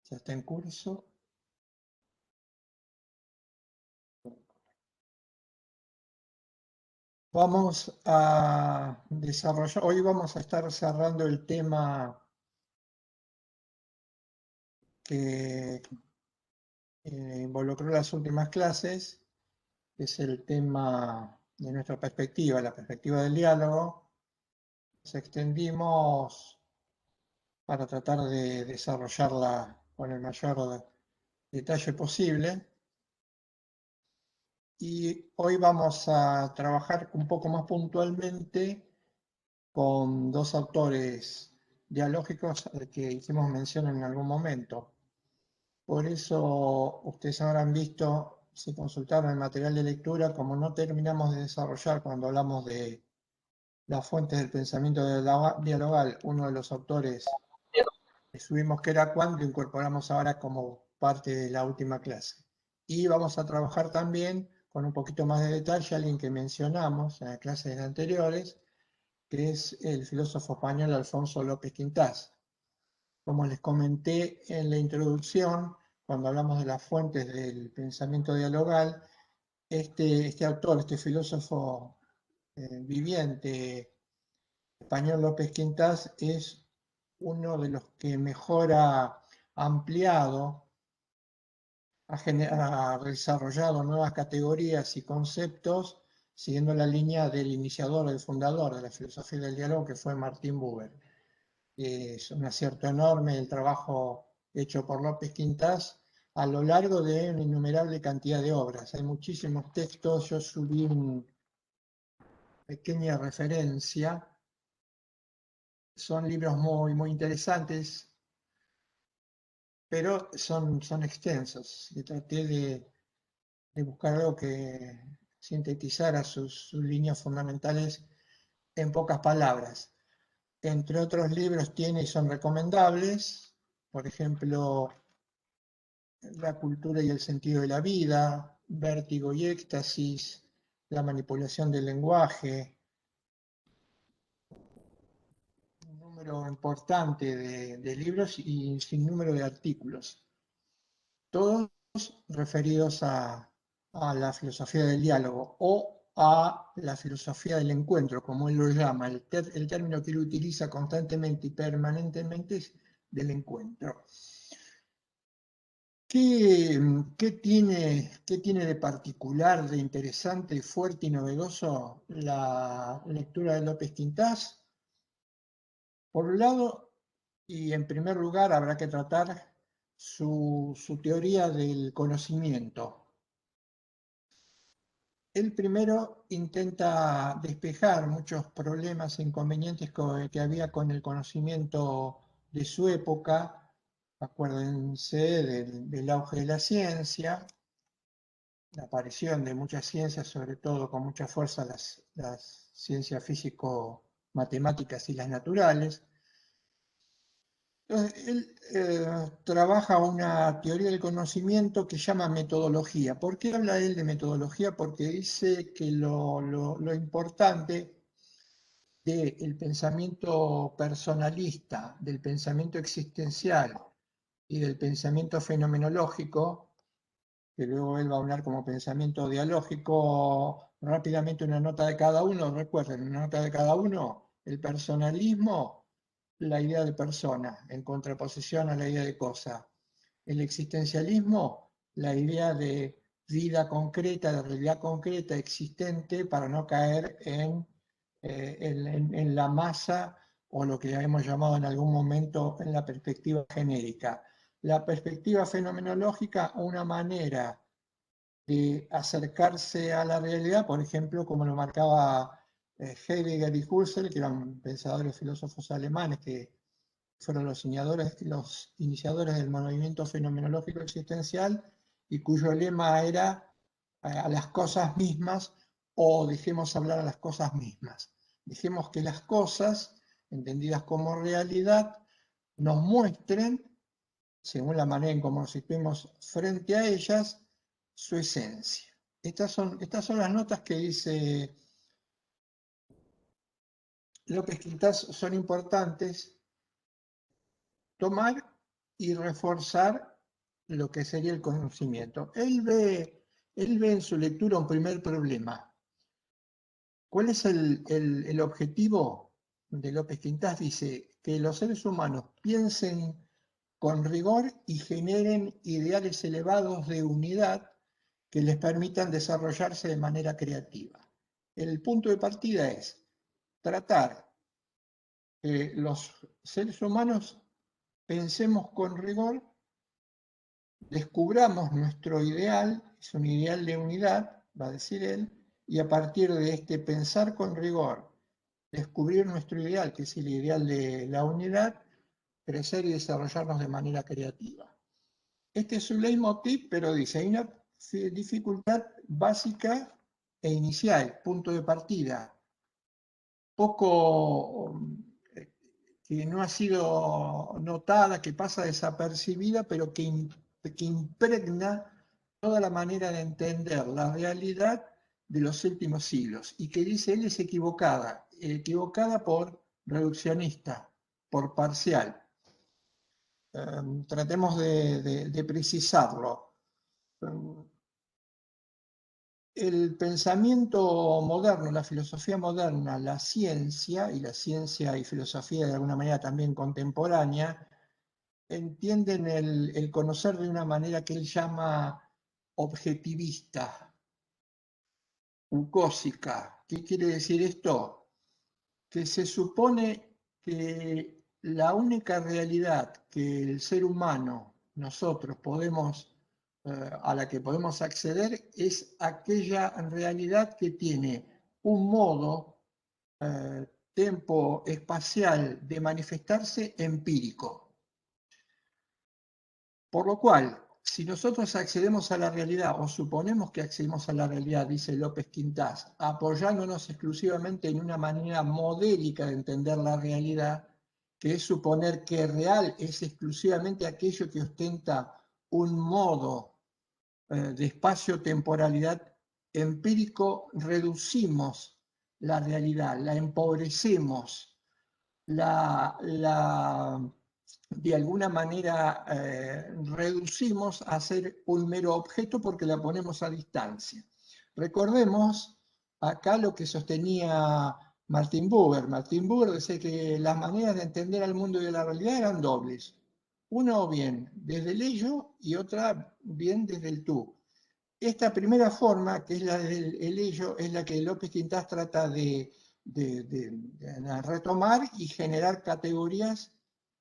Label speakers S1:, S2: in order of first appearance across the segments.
S1: Ya está en curso. Vamos a desarrollar, hoy vamos a estar cerrando el tema que involucró las últimas clases, que es el tema de nuestra perspectiva, la perspectiva del diálogo. Nos extendimos para tratar de desarrollarla con el mayor detalle posible. Y hoy vamos a trabajar un poco más puntualmente con dos autores dialógicos que hicimos mención en algún momento. Por eso ustedes habrán visto, si consultaron el material de lectura, como no terminamos de desarrollar cuando hablamos de las fuentes del pensamiento dialogal, uno de los autores que subimos que era Kant, lo incorporamos ahora como parte de la última clase. Y vamos a trabajar también con un poquito más de detalle a alguien que mencionamos en las clases anteriores, que es el filósofo español Alfonso López Quintás. Como les comenté en la introducción, cuando hablamos de las fuentes del pensamiento dialogal, este autor, este filósofo viviente español López Quintás, es uno de los que mejor ha ampliado, ha desarrollado nuevas categorías y conceptos siguiendo la línea del iniciador, del fundador de la filosofía del diálogo, que fue Martin Buber. Es un acierto enorme el trabajo hecho por López Quintás a lo largo de una innumerable cantidad de obras. Hay muchísimos textos, yo subí una pequeña referencia. Son libros muy interesantes, pero son extensos. Y traté de buscar algo que sintetizara sus líneas fundamentales en pocas palabras. Entre otros libros tiene y son recomendables, por ejemplo, La cultura y el sentido de la vida, Vértigo y éxtasis, La manipulación del lenguaje, un número importante de libros y sin número de artículos, todos referidos a la filosofía del diálogo o a la filosofía del encuentro, como él lo llama. El término que él utiliza constantemente y permanentemente es del encuentro. ¿Qué tiene de particular, de interesante, fuerte y novedoso la lectura de López Quintás? Por un lado, y en primer lugar, habrá que tratar su teoría del conocimiento. Él primero intenta despejar muchos problemas e inconvenientes que había con el conocimiento de su época. Acuérdense del auge de la ciencia, la aparición de muchas ciencias, sobre todo con mucha fuerza las ciencias físico-matemáticas y las naturales. Entonces, él trabaja una teoría del conocimiento que llama metodología. ¿Por qué habla él de metodología? Porque dice que lo importante del pensamiento personalista, del pensamiento existencial y del pensamiento fenomenológico, que luego él va a hablar como pensamiento dialógico, rápidamente una nota de cada uno. Recuerden, una nota de cada uno: el personalismo, la idea de persona, en contraposición a la idea de cosa; el existencialismo, la idea de vida concreta, de realidad concreta, existente, para no caer en la masa o lo que hemos llamado en algún momento en la perspectiva genérica. La perspectiva fenomenológica, una manera de acercarse a la realidad, por ejemplo, como lo marcaba Heidegger y Husserl, que eran pensadores filósofos alemanes que fueron los iniciadores del movimiento fenomenológico existencial, y cuyo lema era a las cosas mismas, o dejemos hablar a las cosas mismas. Dejemos que las cosas, entendidas como realidad, nos muestren, según la manera en cómo nos situemos frente a ellas, su esencia. Estas son las notas que dice López Quintás, son importantes tomar y reforzar lo que sería el conocimiento. Él ve en su lectura un primer problema. ¿Cuál es el objetivo de López Quintás? Dice que los seres humanos piensen con rigor y generen ideales elevados de unidad que les permitan desarrollarse de manera creativa. El punto de partida es tratar que los seres humanos pensemos con rigor, descubramos nuestro ideal, es un ideal de unidad, va a decir él, y a partir de este pensar con rigor, descubrir nuestro ideal, que es el ideal de la unidad, crecer y desarrollarnos de manera creativa. Este es su leitmotiv, pero dice, hay una dificultad básica e inicial, punto de partida, poco que no ha sido notada, que pasa desapercibida, pero que impregna toda la manera de entender la realidad de los últimos siglos, y que dice él es equivocada por reduccionista, por parcial. Tratemos de precisarlo. El pensamiento moderno, la filosofía moderna, la ciencia y filosofía de alguna manera también contemporánea, entienden el conocer de una manera que él llama objetivista, ucósica. ¿Qué quiere decir esto? Que se supone que la única realidad que el ser humano, nosotros, a la que podemos acceder es aquella realidad que tiene un modo tempo espacial de manifestarse empírico. Por lo cual, si nosotros accedemos a la realidad, o suponemos que accedemos a la realidad, dice López Quintás, apoyándonos exclusivamente en una manera modélica de entender la realidad, que es suponer que real es exclusivamente aquello que ostenta un modo de espacio-temporalidad empírico, reducimos la realidad, la empobrecemos, de alguna manera reducimos a ser un mero objeto porque la ponemos a distancia. Recordemos acá lo que sostenía Martin Buber. Martin Buber decía que las maneras de entender al mundo y a la realidad eran dobles. Una o bien desde el ello y otra bien desde el tú. Esta primera forma, que es la del ello, es la que López Quintás trata de retomar y generar categorías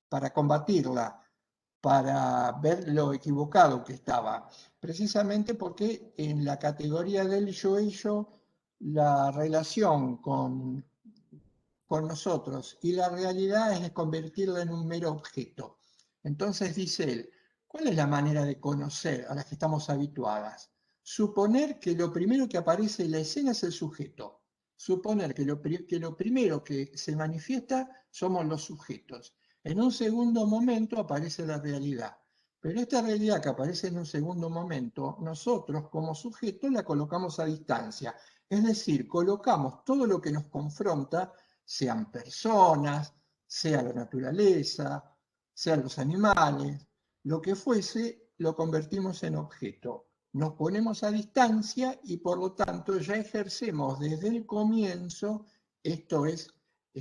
S1: para combatirla, para ver lo equivocado que estaba. Precisamente porque en la categoría del yo-ello, la relación con nosotros y la realidad es convertirla en un mero objeto. Entonces dice él, ¿cuál es la manera de conocer a las que estamos habituadas? Suponer que lo primero que aparece en la escena es el sujeto. Suponer que lo primero que se manifiesta somos los sujetos. En un segundo momento aparece la realidad. Pero esta realidad que aparece en un segundo momento, nosotros como sujetos la colocamos a distancia. Es decir, colocamos todo lo que nos confronta, sean personas, sea la naturaleza, sean los animales, lo que fuese, lo convertimos en objeto. Nos ponemos a distancia y por lo tanto ya ejercemos desde el comienzo, esto es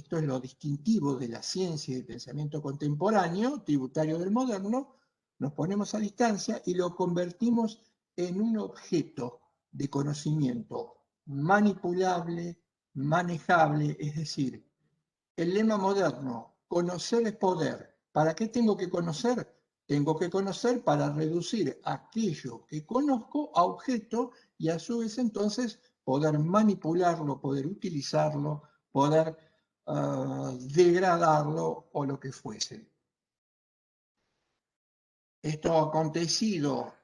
S1: lo distintivo de la ciencia y del pensamiento contemporáneo, tributario del moderno, nos ponemos a distancia y lo convertimos en un objeto de conocimiento manipulable, manejable, es decir, el lema moderno, conocer es poder. ¿Para qué tengo que conocer? Tengo que conocer para reducir aquello que conozco a objeto y a su vez entonces poder manipularlo, poder utilizarlo, poder degradarlo o lo que fuese. Esto ha acontecido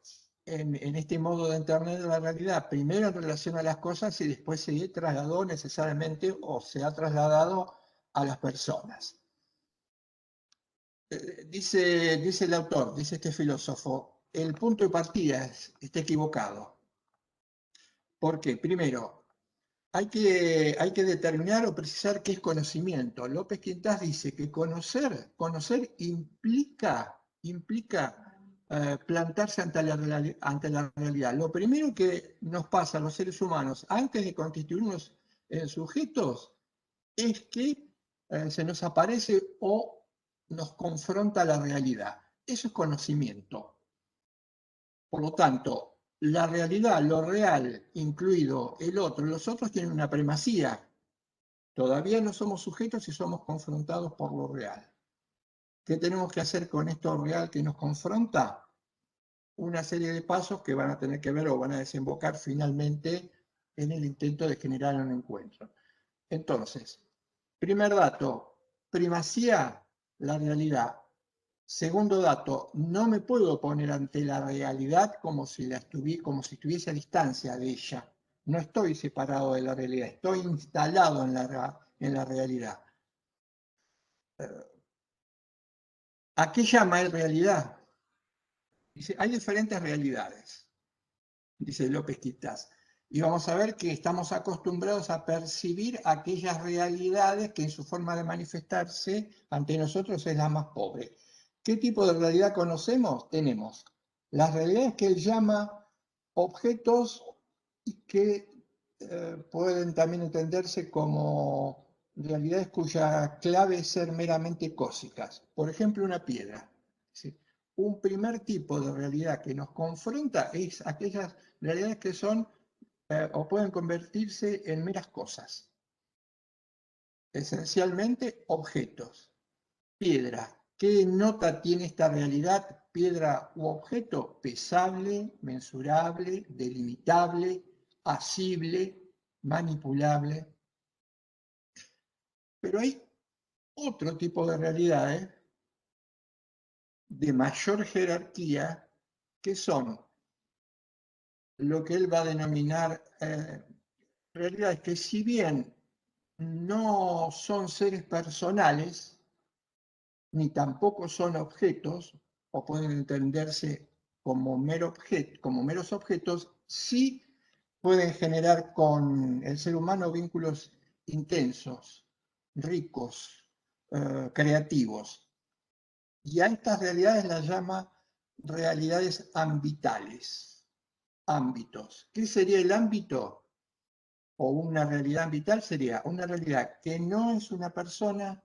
S1: en este modo de entender la realidad, primero en relación a las cosas y después se trasladó necesariamente o se ha trasladado a las personas. Dice el autor, dice este filósofo, el punto de partida está equivocado. ¿Por qué? Primero, hay que determinar o precisar qué es conocimiento. López Quintás dice que conocer implica implica plantarse ante la realidad. Lo primero que nos pasa a los seres humanos antes de constituirnos en sujetos es que se nos aparece o nos confronta la realidad. Eso es conocimiento. Por lo tanto, la realidad, lo real, incluido el otro, los otros tienen una primacía. Todavía no somos sujetos y somos confrontados por lo real. ¿Qué tenemos que hacer con esto real que nos confronta? Una serie de pasos que van a tener que ver o van a desembocar finalmente en el intento de generar un encuentro. Entonces, primer dato, primacía, la realidad. Segundo dato, no me puedo poner ante la realidad como si estuviese a distancia de ella. No estoy separado de la realidad, estoy instalado en la realidad. ¿A qué llama él realidad? Dice, hay diferentes realidades, dice López Quintás. Y vamos a ver que estamos acostumbrados a percibir aquellas realidades que en su forma de manifestarse ante nosotros es la más pobre. ¿Qué tipo de realidad conocemos? Tenemos las realidades que él llama objetos que pueden también entenderse como realidades cuya clave es ser meramente cósicas. Por ejemplo, una piedra. ¿Sí? Un primer tipo de realidad que nos confronta es aquellas realidades que son o pueden convertirse en meras cosas. Esencialmente objetos. Piedra. ¿Qué nota tiene esta realidad? Piedra u objeto pesable, mensurable, delimitable, asible, manipulable. Pero hay otro tipo de realidades de mayor jerarquía que son lo que él va a denominar realidades que si bien no son seres personales, ni tampoco son objetos, o pueden entenderse como, como meros objetos, sí pueden generar con el ser humano vínculos intensos, ricos, creativos. Y a estas realidades las llama realidades ambitales, ámbitos. ¿Qué sería el ámbito? O una realidad ambital sería una realidad que no es una persona,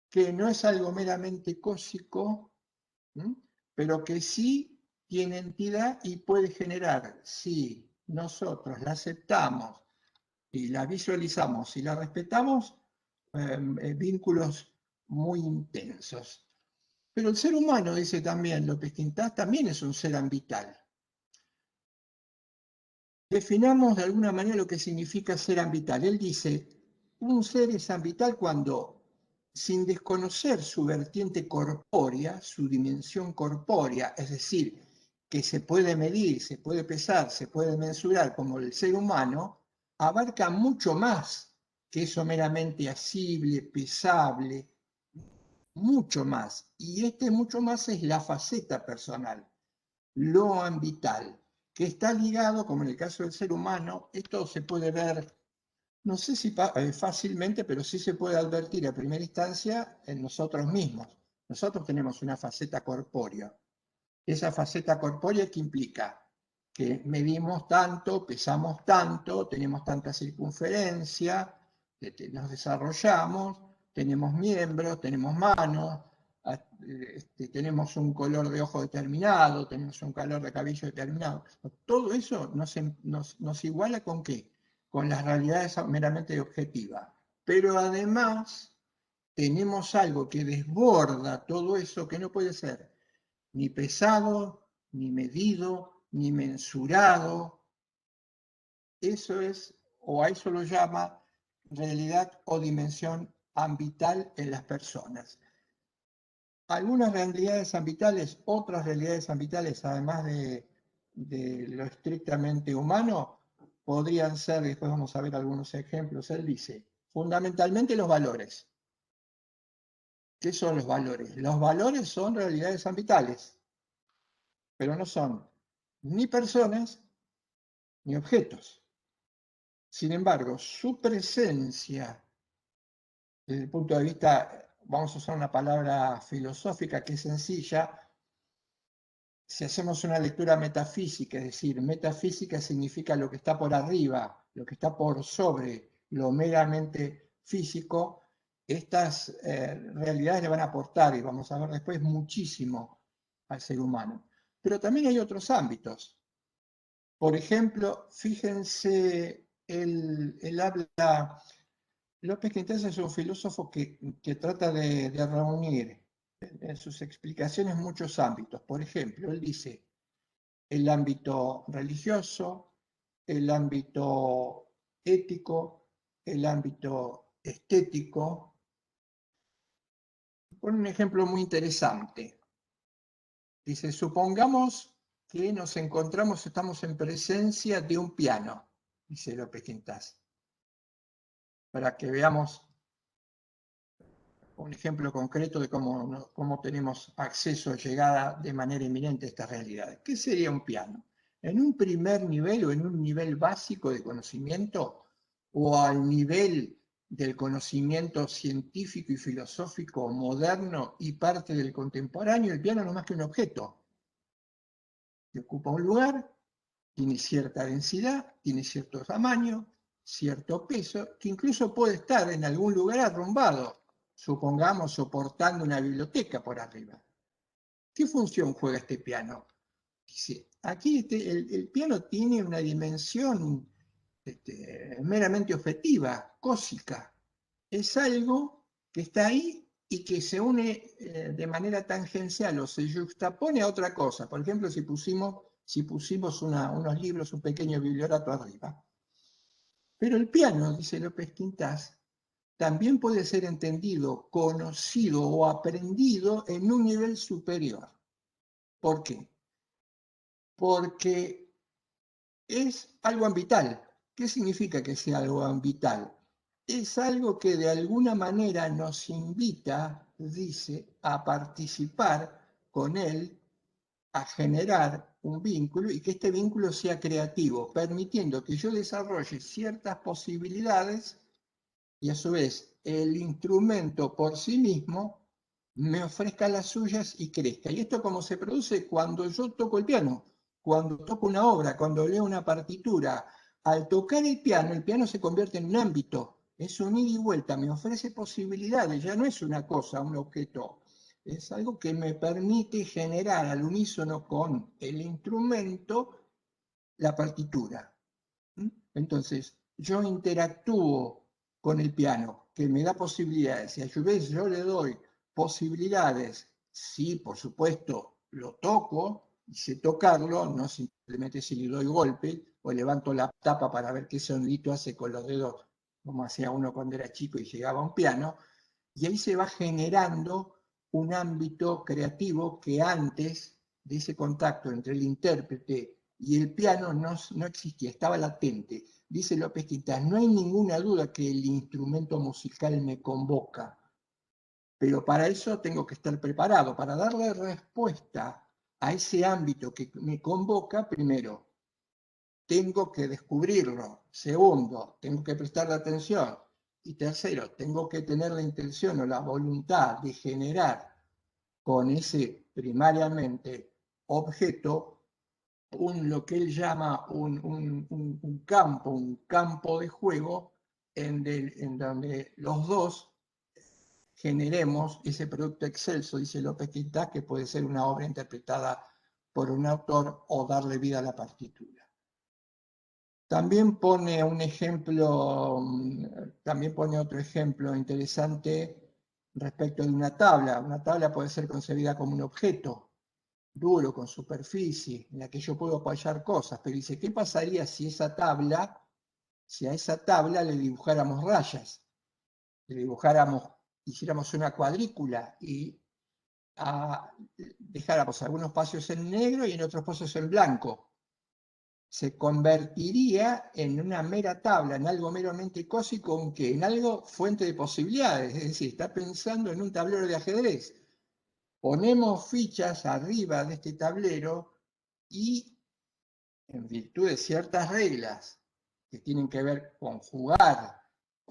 S1: que no es algo meramente cósico, pero que sí tiene entidad y puede generar, si nosotros la aceptamos y la visualizamos y la respetamos, vínculos muy intensos. Pero el ser humano, dice también López Quintás, también es un ser ambital. Definamos de alguna manera lo que significa ser ambital. Él dice, un ser es ambital cuando, sin desconocer su vertiente corpórea, su dimensión corpórea, es decir, que se puede medir, se puede pesar, se puede mensurar como el ser humano, abarca mucho más que eso meramente asible, pesable, mucho más. Y este mucho más es la faceta personal, lo ambital, que está ligado, como en el caso del ser humano, esto se puede ver, no sé si fácilmente, pero sí se puede advertir a primera instancia en nosotros mismos. Nosotros tenemos una faceta corpórea. Esa faceta corpórea que implica que medimos tanto, pesamos tanto, tenemos tanta circunferencia, nos desarrollamos, tenemos miembros, tenemos manos, tenemos un color de ojo determinado, tenemos un color de cabello determinado. Todo eso nos iguala con ¿qué? Con las realidades meramente objetivas. Pero además tenemos algo que desborda todo eso que no puede ser ni pesado, ni medido, ni mensurado. Eso es, o a eso lo llama realidad o dimensión ambital en las personas. Algunas realidades ambitales, otras realidades ambitales, además de lo estrictamente humano, podrían ser, después vamos a ver algunos ejemplos, él dice, fundamentalmente los valores. ¿Qué son los valores? Los valores son realidades ambitales, pero no son ni personas ni objetos. Sin embargo, su presencia, desde el punto de vista, vamos a usar una palabra filosófica que es sencilla, si hacemos una lectura metafísica, es decir, metafísica significa lo que está por arriba, lo que está por sobre lo meramente físico, estas realidades le van a aportar, y vamos a ver después, muchísimo al ser humano. Pero también hay otros ámbitos. Por ejemplo, fíjense, él habla, López Quintana es un filósofo que trata de reunir en sus explicaciones muchos ámbitos. Por ejemplo, él dice el ámbito religioso, el ámbito ético, el ámbito estético. Pone un ejemplo muy interesante. Dice, supongamos que nos encontramos, estamos en presencia de un piano, dice López Quintana, para que veamos un ejemplo concreto de cómo tenemos acceso, llegada de manera inminente a estas realidades. ¿Qué sería un piano? En un primer nivel o en un nivel básico de conocimiento o al nivel del conocimiento científico y filosófico moderno y parte del contemporáneo, el piano no es más que un objeto que ocupa un lugar, tiene cierta densidad, tiene cierto tamaño, cierto peso, que incluso puede estar en algún lugar arrumbado, supongamos soportando una biblioteca por arriba. ¿Qué función juega este piano? Dice, aquí el piano tiene una dimensión meramente objetiva, cósica. Es algo que está ahí y que se une de manera tangencial o se juxtapone a otra cosa. Por ejemplo, si pusimos unos libros, un pequeño bibliorato arriba. Pero el piano, dice López Quintás, también puede ser entendido, conocido o aprendido en un nivel superior. ¿Por qué? Porque es algo ambital. ¿Qué significa que sea algo ambital? Es algo que de alguna manera nos invita, dice, a participar con él, a generar un vínculo y que este vínculo sea creativo, permitiendo que yo desarrolle ciertas posibilidades y a su vez el instrumento por sí mismo me ofrezca las suyas y crezca. ¿Y esto cómo se produce? Cuando yo toco el piano, cuando toco una obra, cuando leo una partitura. Al tocar el piano se convierte en un ámbito, es un ida y vuelta, me ofrece posibilidades, ya no es una cosa, un objeto, es algo que me permite generar al unísono con el instrumento la partitura. Entonces, yo interactúo con el piano, que me da posibilidades, y a su vez yo le doy posibilidades, sí, por supuesto, lo toco, y sé tocarlo, no simplemente si le doy golpe, o levanto la tapa para ver qué sonidito hace con los dedos, como hacía uno cuando era chico y llegaba a un piano, y ahí se va generando un ámbito creativo que antes de ese contacto entre el intérprete y el piano no existía, estaba latente. Dice López Quintás, no hay ninguna duda que el instrumento musical me convoca, pero para eso tengo que estar preparado, para darle respuesta a ese ámbito que me convoca. Primero, tengo que descubrirlo. Segundo, tengo que prestarle atención. Y tercero, tengo que tener la intención o la voluntad de generar con ese primariamente objeto lo que él llama un campo de juego en donde los dos generemos ese producto excelso, dice López Quintás, que puede ser una obra interpretada por un autor o darle vida a la partitura. También pone un ejemplo, también pone otro ejemplo interesante respecto de una tabla. Una tabla puede ser concebida como un objeto duro, con superficie, en la que yo puedo apoyar cosas, pero dice, ¿qué pasaría si a esa tabla le dibujáramos rayas? Le hiciéramos una cuadrícula y dejáramos algunos espacios en negro y en otros espacios en blanco. Se convertiría en una mera tabla, en algo meramente cósico, aunque en algo fuente de posibilidades, es decir, está pensando en un tablero de ajedrez. Ponemos fichas arriba de este tablero y, en virtud de ciertas reglas que tienen que ver con jugar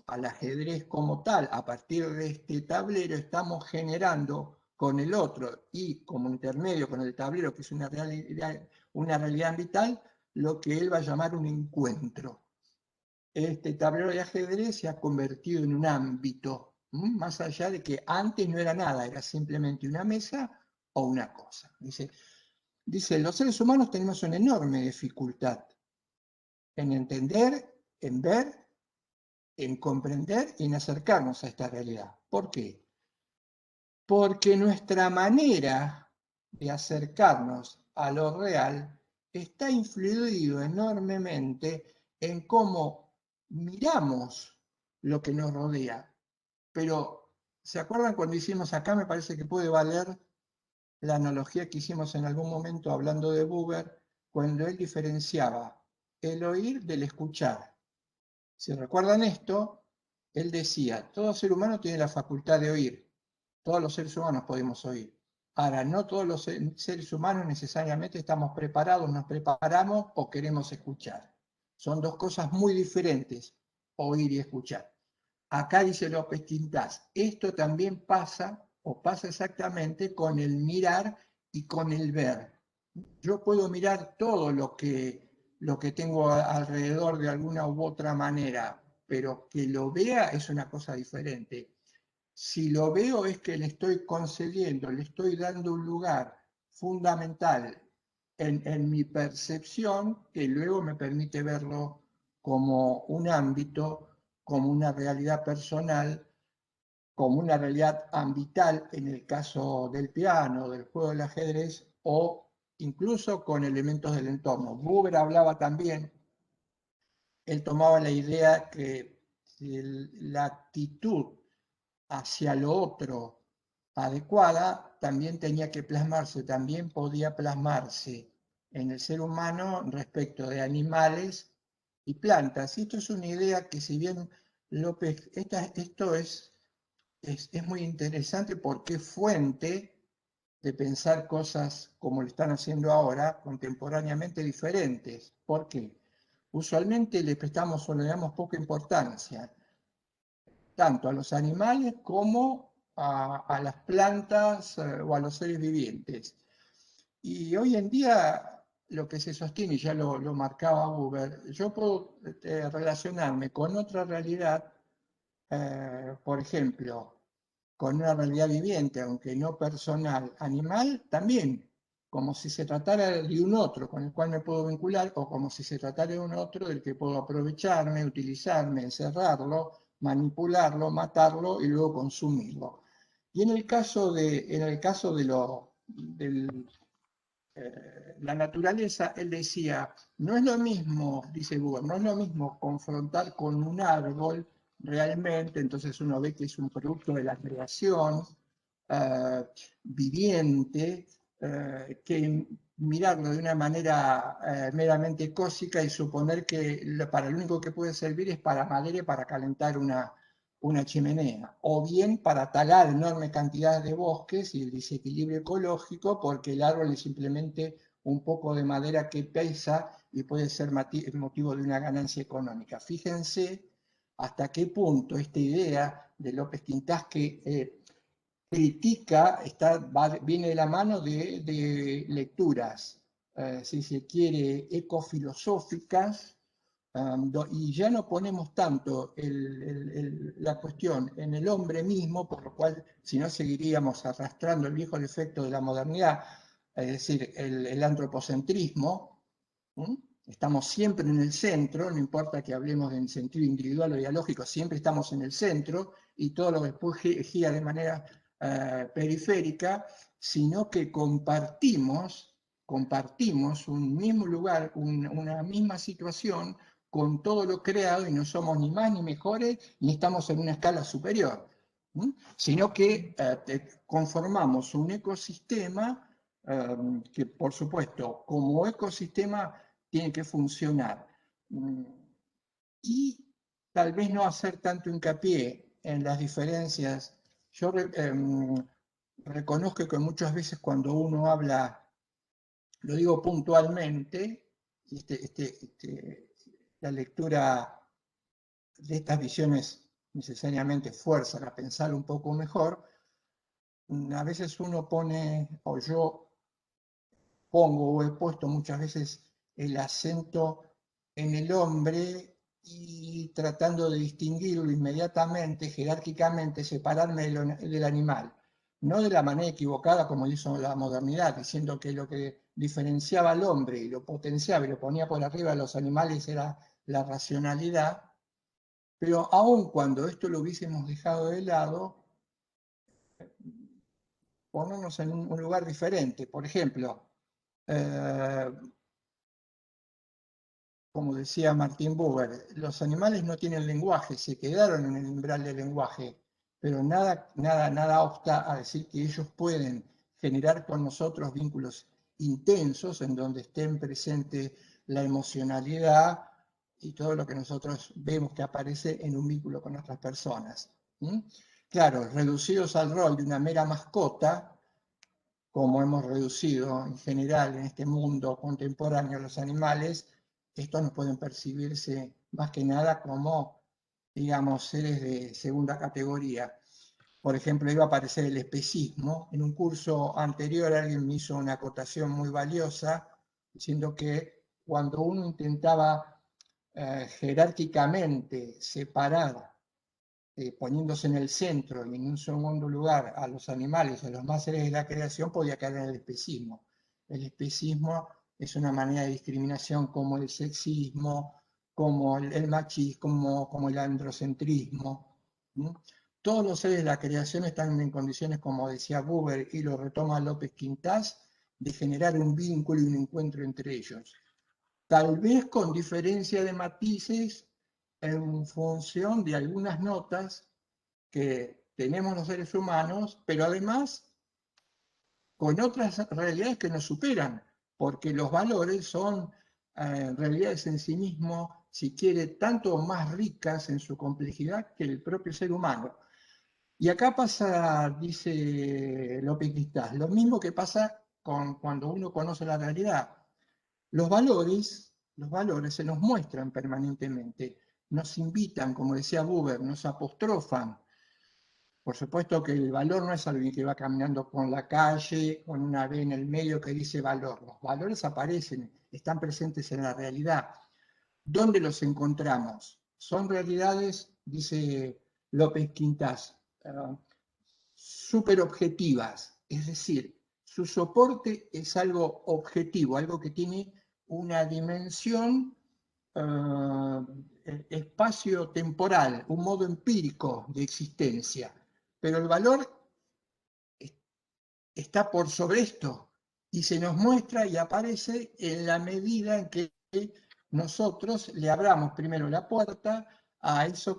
S1: al ajedrez como tal, a partir de este tablero estamos generando con el otro y como intermedio con el tablero, que es una realidad vital, lo que él va a llamar un encuentro. Este tablero de ajedrez se ha convertido en un ámbito, más allá de que antes no era nada, era simplemente una mesa o una cosa. Dice, los seres humanos tenemos una enorme dificultad en entender, en ver, en comprender y en acercarnos a esta realidad. ¿Por qué? Porque nuestra manera de acercarnos a lo real está influido enormemente en cómo miramos lo que nos rodea. Pero, ¿se acuerdan cuando hicimos acá? Me parece que puede valer la analogía que hicimos en algún momento hablando de Buber, cuando él diferenciaba el oír del escuchar. Si recuerdan esto, él decía, todo ser humano tiene la facultad de oír, todos los seres humanos podemos oír. Ahora, no todos los seres humanos necesariamente estamos preparados, nos preparamos o queremos escuchar. Son dos cosas muy diferentes, oír y escuchar. Acá dice López Quintás, esto también pasa, o pasa exactamente, con el mirar y con el ver. Yo puedo mirar todo lo que tengo alrededor de alguna u otra manera, pero que lo vea es una cosa diferente. Si lo veo es que le estoy concediendo, le estoy dando un lugar fundamental en mi percepción que luego me permite verlo como un ámbito, como una realidad personal, como una realidad ambital en el caso del piano, del juego del ajedrez o incluso con elementos del entorno. Buber hablaba también, él tomaba la idea que la actitud hacia lo otro adecuada también tenía que plasmarse, también podía plasmarse en el ser humano respecto de animales y plantas. Y esto es una idea que si bien López, esto es muy interesante porque es fuente de pensar cosas como lo están haciendo ahora, contemporáneamente diferentes. ¿Por qué? Usualmente le prestamos o le damos poca importancia tanto a los animales como a las plantas o a los seres vivientes. Y hoy en día lo que se sostiene, y ya lo marcaba Buber, yo puedo relacionarme con otra realidad, por ejemplo, con una realidad viviente, aunque no personal, animal, también, como si se tratara de un otro con el cual me puedo vincular, o como si se tratara de un otro del que puedo aprovecharme, utilizarme, encerrarlo, manipularlo, matarlo y luego consumirlo. Y en el caso de la naturaleza, él decía, no es lo mismo, dice Buber, no es lo mismo confrontar con un árbol realmente, entonces uno ve que es un producto de la creación viviente, que mirarlo de una manera meramente cósmica y suponer que para lo único que puede servir es para madera y para calentar una chimenea, o bien para talar enorme cantidad de bosques y el desequilibrio ecológico, porque el árbol es simplemente un poco de madera que pesa y puede ser motivo de una ganancia económica. Fíjense hasta qué punto esta idea de López Quintás que critica, viene de la mano de lecturas, si se quiere, ecofilosóficas, y ya no ponemos tanto la cuestión en el hombre mismo, por lo cual si no seguiríamos arrastrando el viejo defecto de la modernidad, es decir, el antropocentrismo. Estamos siempre en el centro, no importa que hablemos en sentido individual o dialógico, siempre estamos en el centro y todo lo que después gira de manera periférica, sino que compartimos un mismo lugar, una misma situación con todo lo creado y no somos ni más ni mejores ni estamos en una escala superior, sino que conformamos un ecosistema que por supuesto como ecosistema tiene que funcionar. Y tal vez no hacer tanto hincapié en las diferencias. Yo reconozco que muchas veces cuando uno habla, lo digo puntualmente, la lectura de estas visiones necesariamente fuerza a pensar un poco mejor, a veces uno pone, o yo pongo o he puesto muchas veces el acento en el hombre y tratando de distinguirlo inmediatamente, jerárquicamente, separarme del animal. No de la manera equivocada como hizo la modernidad, diciendo que lo que diferenciaba al hombre y lo potenciaba y lo ponía por arriba de los animales era la racionalidad, pero aun cuando esto lo hubiésemos dejado de lado, ponernos en un lugar diferente. Por ejemplo, eh, como decía Martin Buber, los animales no tienen lenguaje, se quedaron en el umbral del lenguaje, pero nada obsta a decir que ellos pueden generar con nosotros vínculos intensos en donde estén presente la emocionalidad y todo lo que nosotros vemos que aparece en un vínculo con otras personas. ¿Mm? Claro, reducidos al rol de una mera mascota, como hemos reducido en general en este mundo contemporáneo los animales, estos no pueden percibirse más que nada como, digamos, seres de segunda categoría. Por ejemplo, iba a aparecer el especismo. En un curso anterior alguien me hizo una acotación muy valiosa, diciendo que cuando uno intentaba jerárquicamente separar poniéndose en el centro y en un segundo lugar a los animales, a los más seres de la creación, podía caer en el especismo. El especismo es una manera de discriminación como el sexismo, como el machismo, como el androcentrismo. ¿Mm? Todos los seres de la creación están en condiciones, como decía Buber y lo retoma López Quintás, de generar un vínculo y un encuentro entre ellos. Tal vez con diferencia de matices en función de algunas notas que tenemos los seres humanos, pero además con otras realidades que nos superan, porque los valores son realidades en sí mismos, si quiere, tanto más ricas en su complejidad que el propio ser humano. Y acá pasa, dice López Cristás, lo mismo que pasa cuando uno conoce la realidad. Los valores se nos muestran permanentemente, nos invitan, como decía Buber, nos apostrofan. Por supuesto que el valor no es alguien que va caminando por la calle con una B en el medio que dice valor. Los valores aparecen, están presentes en la realidad. ¿Dónde los encontramos? Son realidades, dice López Quintás, superobjetivas, es decir, su soporte es algo objetivo, algo que tiene una dimensión espacio-temporal, un modo empírico de existencia. Pero el valor está por sobre esto y se nos muestra y aparece en la medida en que nosotros le abramos primero la puerta a eso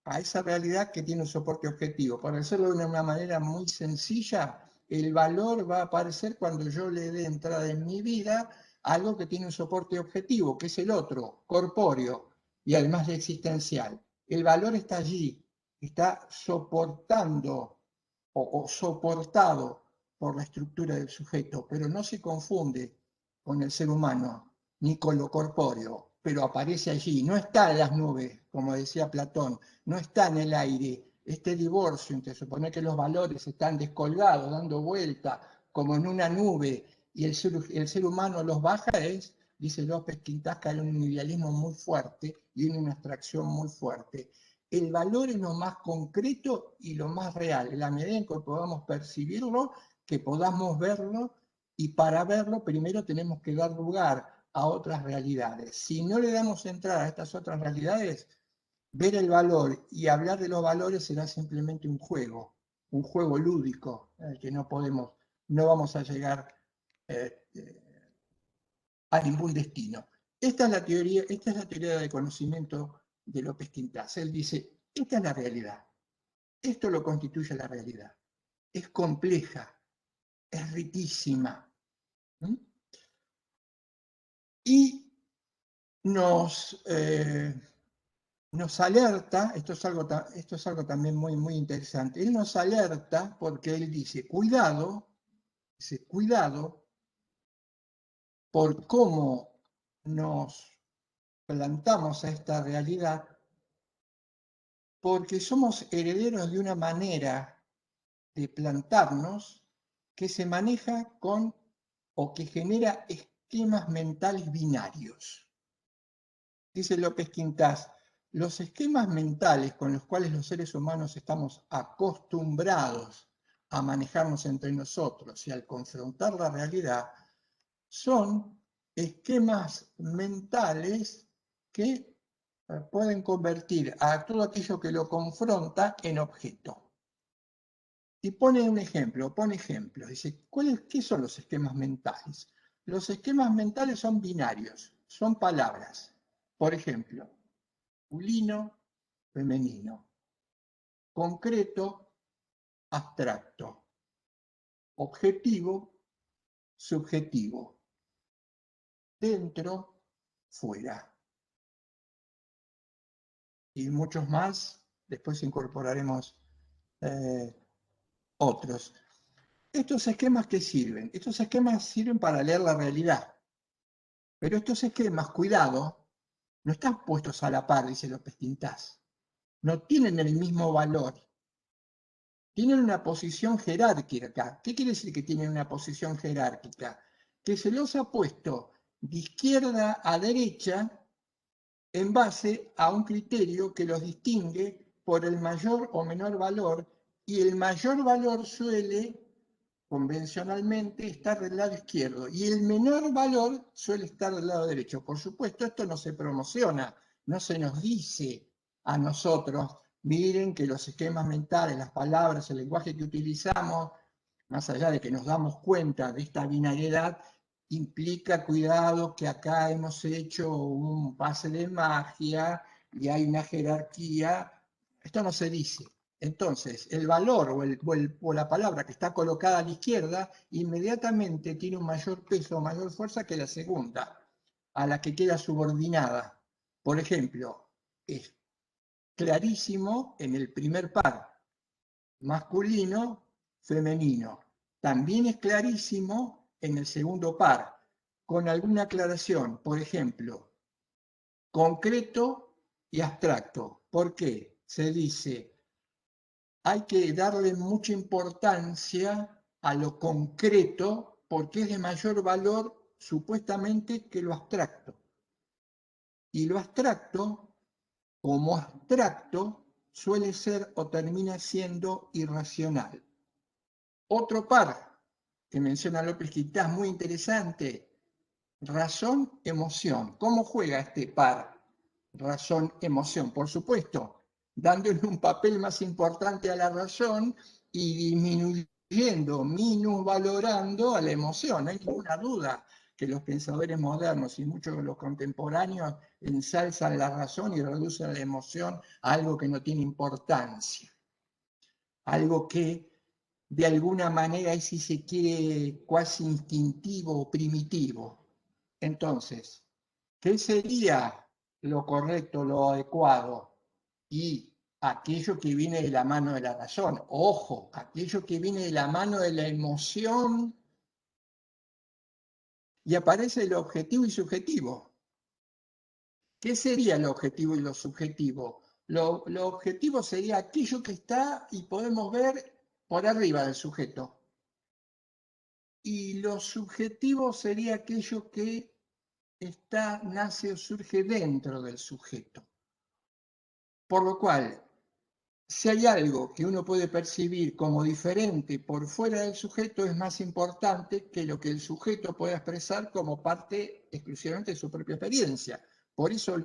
S1: a esa realidad que tiene un soporte objetivo. Para decirlo de una manera muy sencilla, el valor va a aparecer cuando yo le dé entrada en mi vida a algo que tiene un soporte objetivo, que es el otro, corpóreo y además existencial. El valor está allí, está soportando o soportado por la estructura del sujeto, pero no se confunde con el ser humano ni con lo corpóreo, pero aparece allí, no está en las nubes, como decía Platón, no está en el aire. Este divorcio entre suponer que los valores están descolgados, dando vuelta, como en una nube, y el ser humano los baja, dice López Quintás, que hay un idealismo muy fuerte y una abstracción muy fuerte. El valor es lo más concreto y lo más real, en la medida en que podamos percibirlo, que podamos verlo, y para verlo primero tenemos que dar lugar a otras realidades. Si no le damos entrada a estas otras realidades, ver el valor y hablar de los valores será simplemente un juego lúdico, al que no vamos a llegar eh, a ningún destino. Esta es la teoría del conocimiento de López Quintás. Él dice, esta es la realidad, esto lo constituye la realidad. Es compleja, es riquísima. ¿Mm? Y nos alerta, esto es algo también muy interesante, él nos alerta porque él dice, cuidado por cómo nos plantamos a esta realidad, porque somos herederos de una manera de plantarnos que se maneja con o que genera esquemas mentales binarios. Dice López Quintás, los esquemas mentales con los cuales los seres humanos estamos acostumbrados a manejarnos entre nosotros y al confrontar la realidad son esquemas mentales que pueden convertir a todo aquello que lo confronta en objeto. Y pone un ejemplo, dice, ¿qué son los esquemas mentales? Los esquemas mentales son binarios, son palabras. Por ejemplo, masculino, femenino, concreto, abstracto, objetivo, subjetivo, dentro, fuera. Y muchos más, después incorporaremos otros. ¿Estos esquemas qué sirven? Estos esquemas sirven para leer la realidad. Pero estos esquemas, cuidado, no están puestos a la par, dice López Quintás. No tienen el mismo valor. Tienen una posición jerárquica. ¿Qué quiere decir que tienen una posición jerárquica? Que se los ha puesto de izquierda a derecha en base a un criterio que los distingue por el mayor o menor valor, y el mayor valor suele convencionalmente estar del lado izquierdo y el menor valor suele estar del lado derecho. Por supuesto, esto no se promociona, no se nos dice a nosotros, miren que los esquemas mentales, las palabras, el lenguaje que utilizamos, más allá de que nos damos cuenta de esta binariedad, implica, cuidado, que acá hemos hecho un pase de magia y hay una jerarquía. Esto no se dice. Entonces, el valor o la palabra que está colocada a la izquierda inmediatamente tiene un mayor peso, mayor fuerza que la segunda, a la que queda subordinada. Por ejemplo, es clarísimo en el primer par, masculino, femenino. También es clarísimo en el segundo par, con alguna aclaración. Por ejemplo, concreto y abstracto. ¿Por qué? Se dice, hay que darle mucha importancia a lo concreto porque es de mayor valor supuestamente que lo abstracto. Y lo abstracto, como abstracto, suele ser o termina siendo irracional. Otro par que menciona López Quintás, muy interesante, razón-emoción. ¿Cómo juega este par? Razón-emoción, por supuesto, dándole un papel más importante a la razón y disminuyendo, minusvalorando a la emoción. No hay ninguna duda que los pensadores modernos y muchos de los contemporáneos ensalzan la razón y reducen la emoción a algo que no tiene importancia, algo que de alguna manera es, si se quiere, cuasi instintivo o primitivo. Entonces, ¿qué sería lo correcto, lo adecuado? Y aquello que viene de la mano de la razón. Ojo, aquello que viene de la mano de la emoción, y aparece el objetivo y subjetivo. ¿Qué sería lo objetivo y lo subjetivo? Lo objetivo sería aquello que está y podemos ver por arriba del sujeto. Y lo subjetivo sería aquello que nace o surge dentro del sujeto. Por lo cual, si hay algo que uno puede percibir como diferente por fuera del sujeto, es más importante que lo que el sujeto pueda expresar como parte exclusivamente de su propia experiencia. Por eso,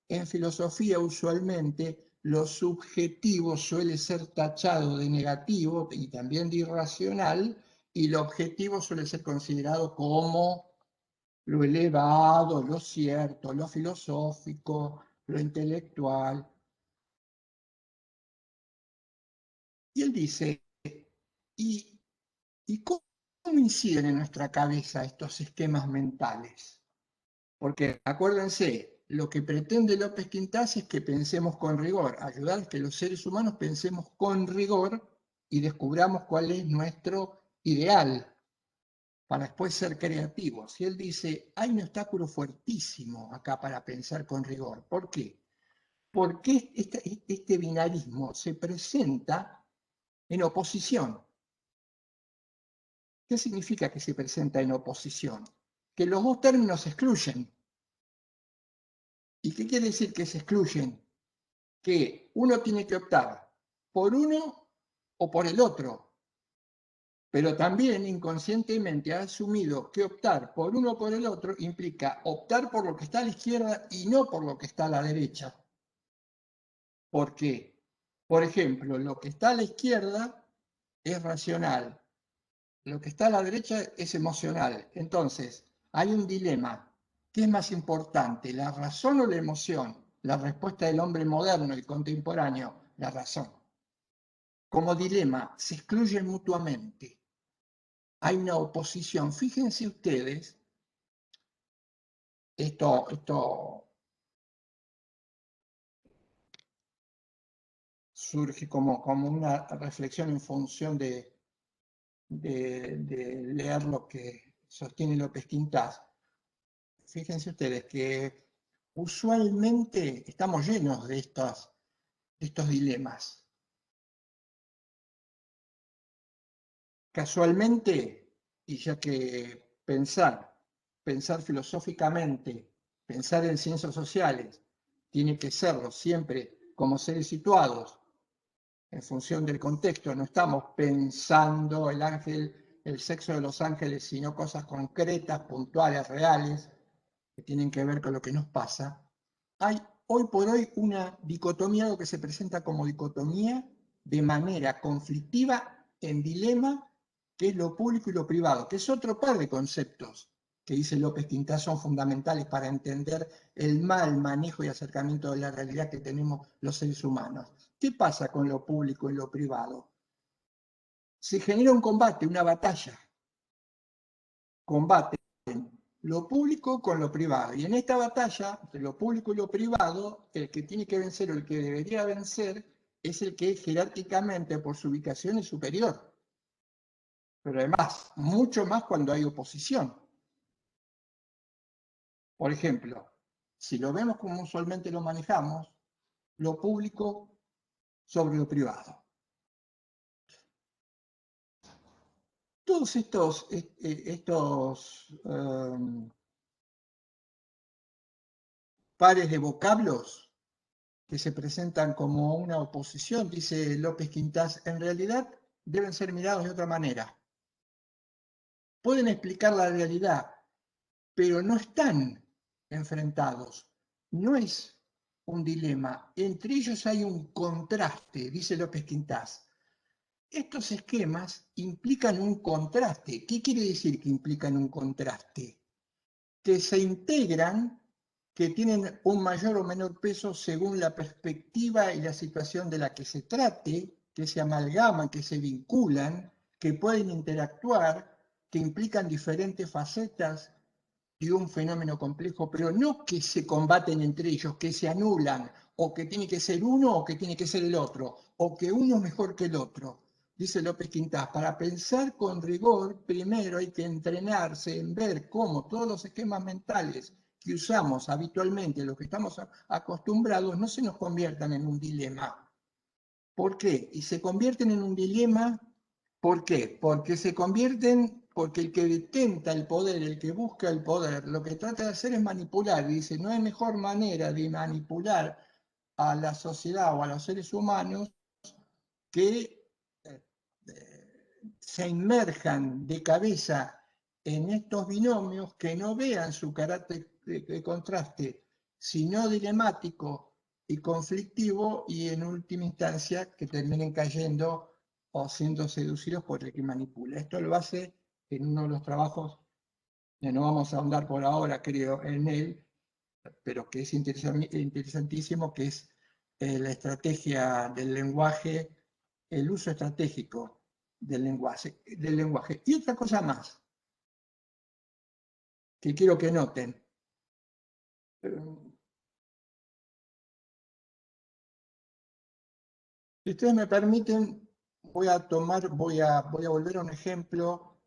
S1: en filosofía, usualmente, lo subjetivo suele ser tachado de negativo y también de irracional, y lo objetivo suele ser considerado como lo elevado, lo cierto, lo filosófico, lo intelectual. Y él dice, ¿y, y cómo inciden en nuestra cabeza estos esquemas mentales? Porque acuérdense, lo que pretende López Quintás es que pensemos con rigor, ayudar a que los seres humanos pensemos con rigor y descubramos cuál es nuestro ideal para después ser creativos. Y él dice, hay un obstáculo fuertísimo acá para pensar con rigor. ¿Por qué? Porque este binarismo se presenta en oposición. ¿Qué significa que se presenta en oposición? Que los dos términos se excluyen. ¿Y qué quiere decir que se excluyen? Que uno tiene que optar por uno o por el otro, pero también inconscientemente ha asumido que optar por uno o por el otro implica optar por lo que está a la izquierda y no por lo que está a la derecha. ¿Por qué? Por ejemplo, lo que está a la izquierda es racional, lo que está a la derecha es emocional. Entonces, hay un dilema. ¿Qué es más importante, la razón o la emoción? La respuesta del hombre moderno y contemporáneo, la razón. Como dilema, se excluyen mutuamente. Hay una oposición. Fíjense ustedes, esto surge como una reflexión en función de leer lo que sostiene López Quintás. Fíjense ustedes que usualmente estamos llenos de estos dilemas. Casualmente, y ya que pensar filosóficamente, pensar en ciencias sociales, tiene que serlo siempre como seres situados en función del contexto. No estamos pensando el ángel, el sexo de los ángeles, sino cosas concretas, puntuales, reales, que tienen que ver con lo que nos pasa. Hay hoy por hoy una dicotomía, algo que se presenta como dicotomía de manera conflictiva, en dilema, que es lo público y lo privado, que es otro par de conceptos que dice López Quintás son fundamentales para entender el mal manejo y acercamiento de la realidad que tenemos los seres humanos. ¿Qué pasa con lo público y lo privado? Se genera un combate, una batalla. Combate lo público con lo privado. Y en esta batalla, entre lo público y lo privado, el que tiene que vencer o el que debería vencer es el que jerárquicamente por su ubicación es superior. Pero además, mucho más cuando hay oposición. Por ejemplo, si lo vemos como usualmente lo manejamos, lo público sobre lo privado. Todos estos pares de vocablos que se presentan como una oposición, dice López Quintás, en realidad deben ser mirados de otra manera. Pueden explicar la realidad, pero no están enfrentados. No es un dilema. Entre ellos hay un contraste, dice López Quintás. Estos esquemas implican un contraste. ¿Qué quiere decir que implican un contraste? Que se integran, que tienen un mayor o menor peso según la perspectiva y la situación de la que se trate, que se amalgaman, que se vinculan, que pueden interactuar, que implican diferentes facetas de un fenómeno complejo, pero no que se combaten entre ellos, que se anulan, o que tiene que ser uno o que tiene que ser el otro, o que uno es mejor que el otro. Dice López Quintás, para pensar con rigor, primero hay que entrenarse en ver cómo todos los esquemas mentales que usamos habitualmente, los que estamos acostumbrados, no se nos conviertan en un dilema. ¿Por qué? Y se convierten en un dilema, ¿por qué? Porque se convierten, porque el que detenta el poder, el que busca el poder, lo que trata de hacer es manipular. Dice, no hay mejor manera de manipular a la sociedad o a los seres humanos que se inmerjan de cabeza en estos binomios, que no vean su carácter de contraste, sino dilemático y conflictivo, y en última instancia que terminen cayendo o siendo seducidos por el que manipula. Esto lo hace en uno de los trabajos, que no vamos a ahondar por ahora, creo, en él, pero que es interesantísimo, que es la estrategia del lenguaje, el uso estratégico del lenguaje. Y otra cosa más que quiero que noten. Si ustedes me permiten, voy a volver a un ejemplo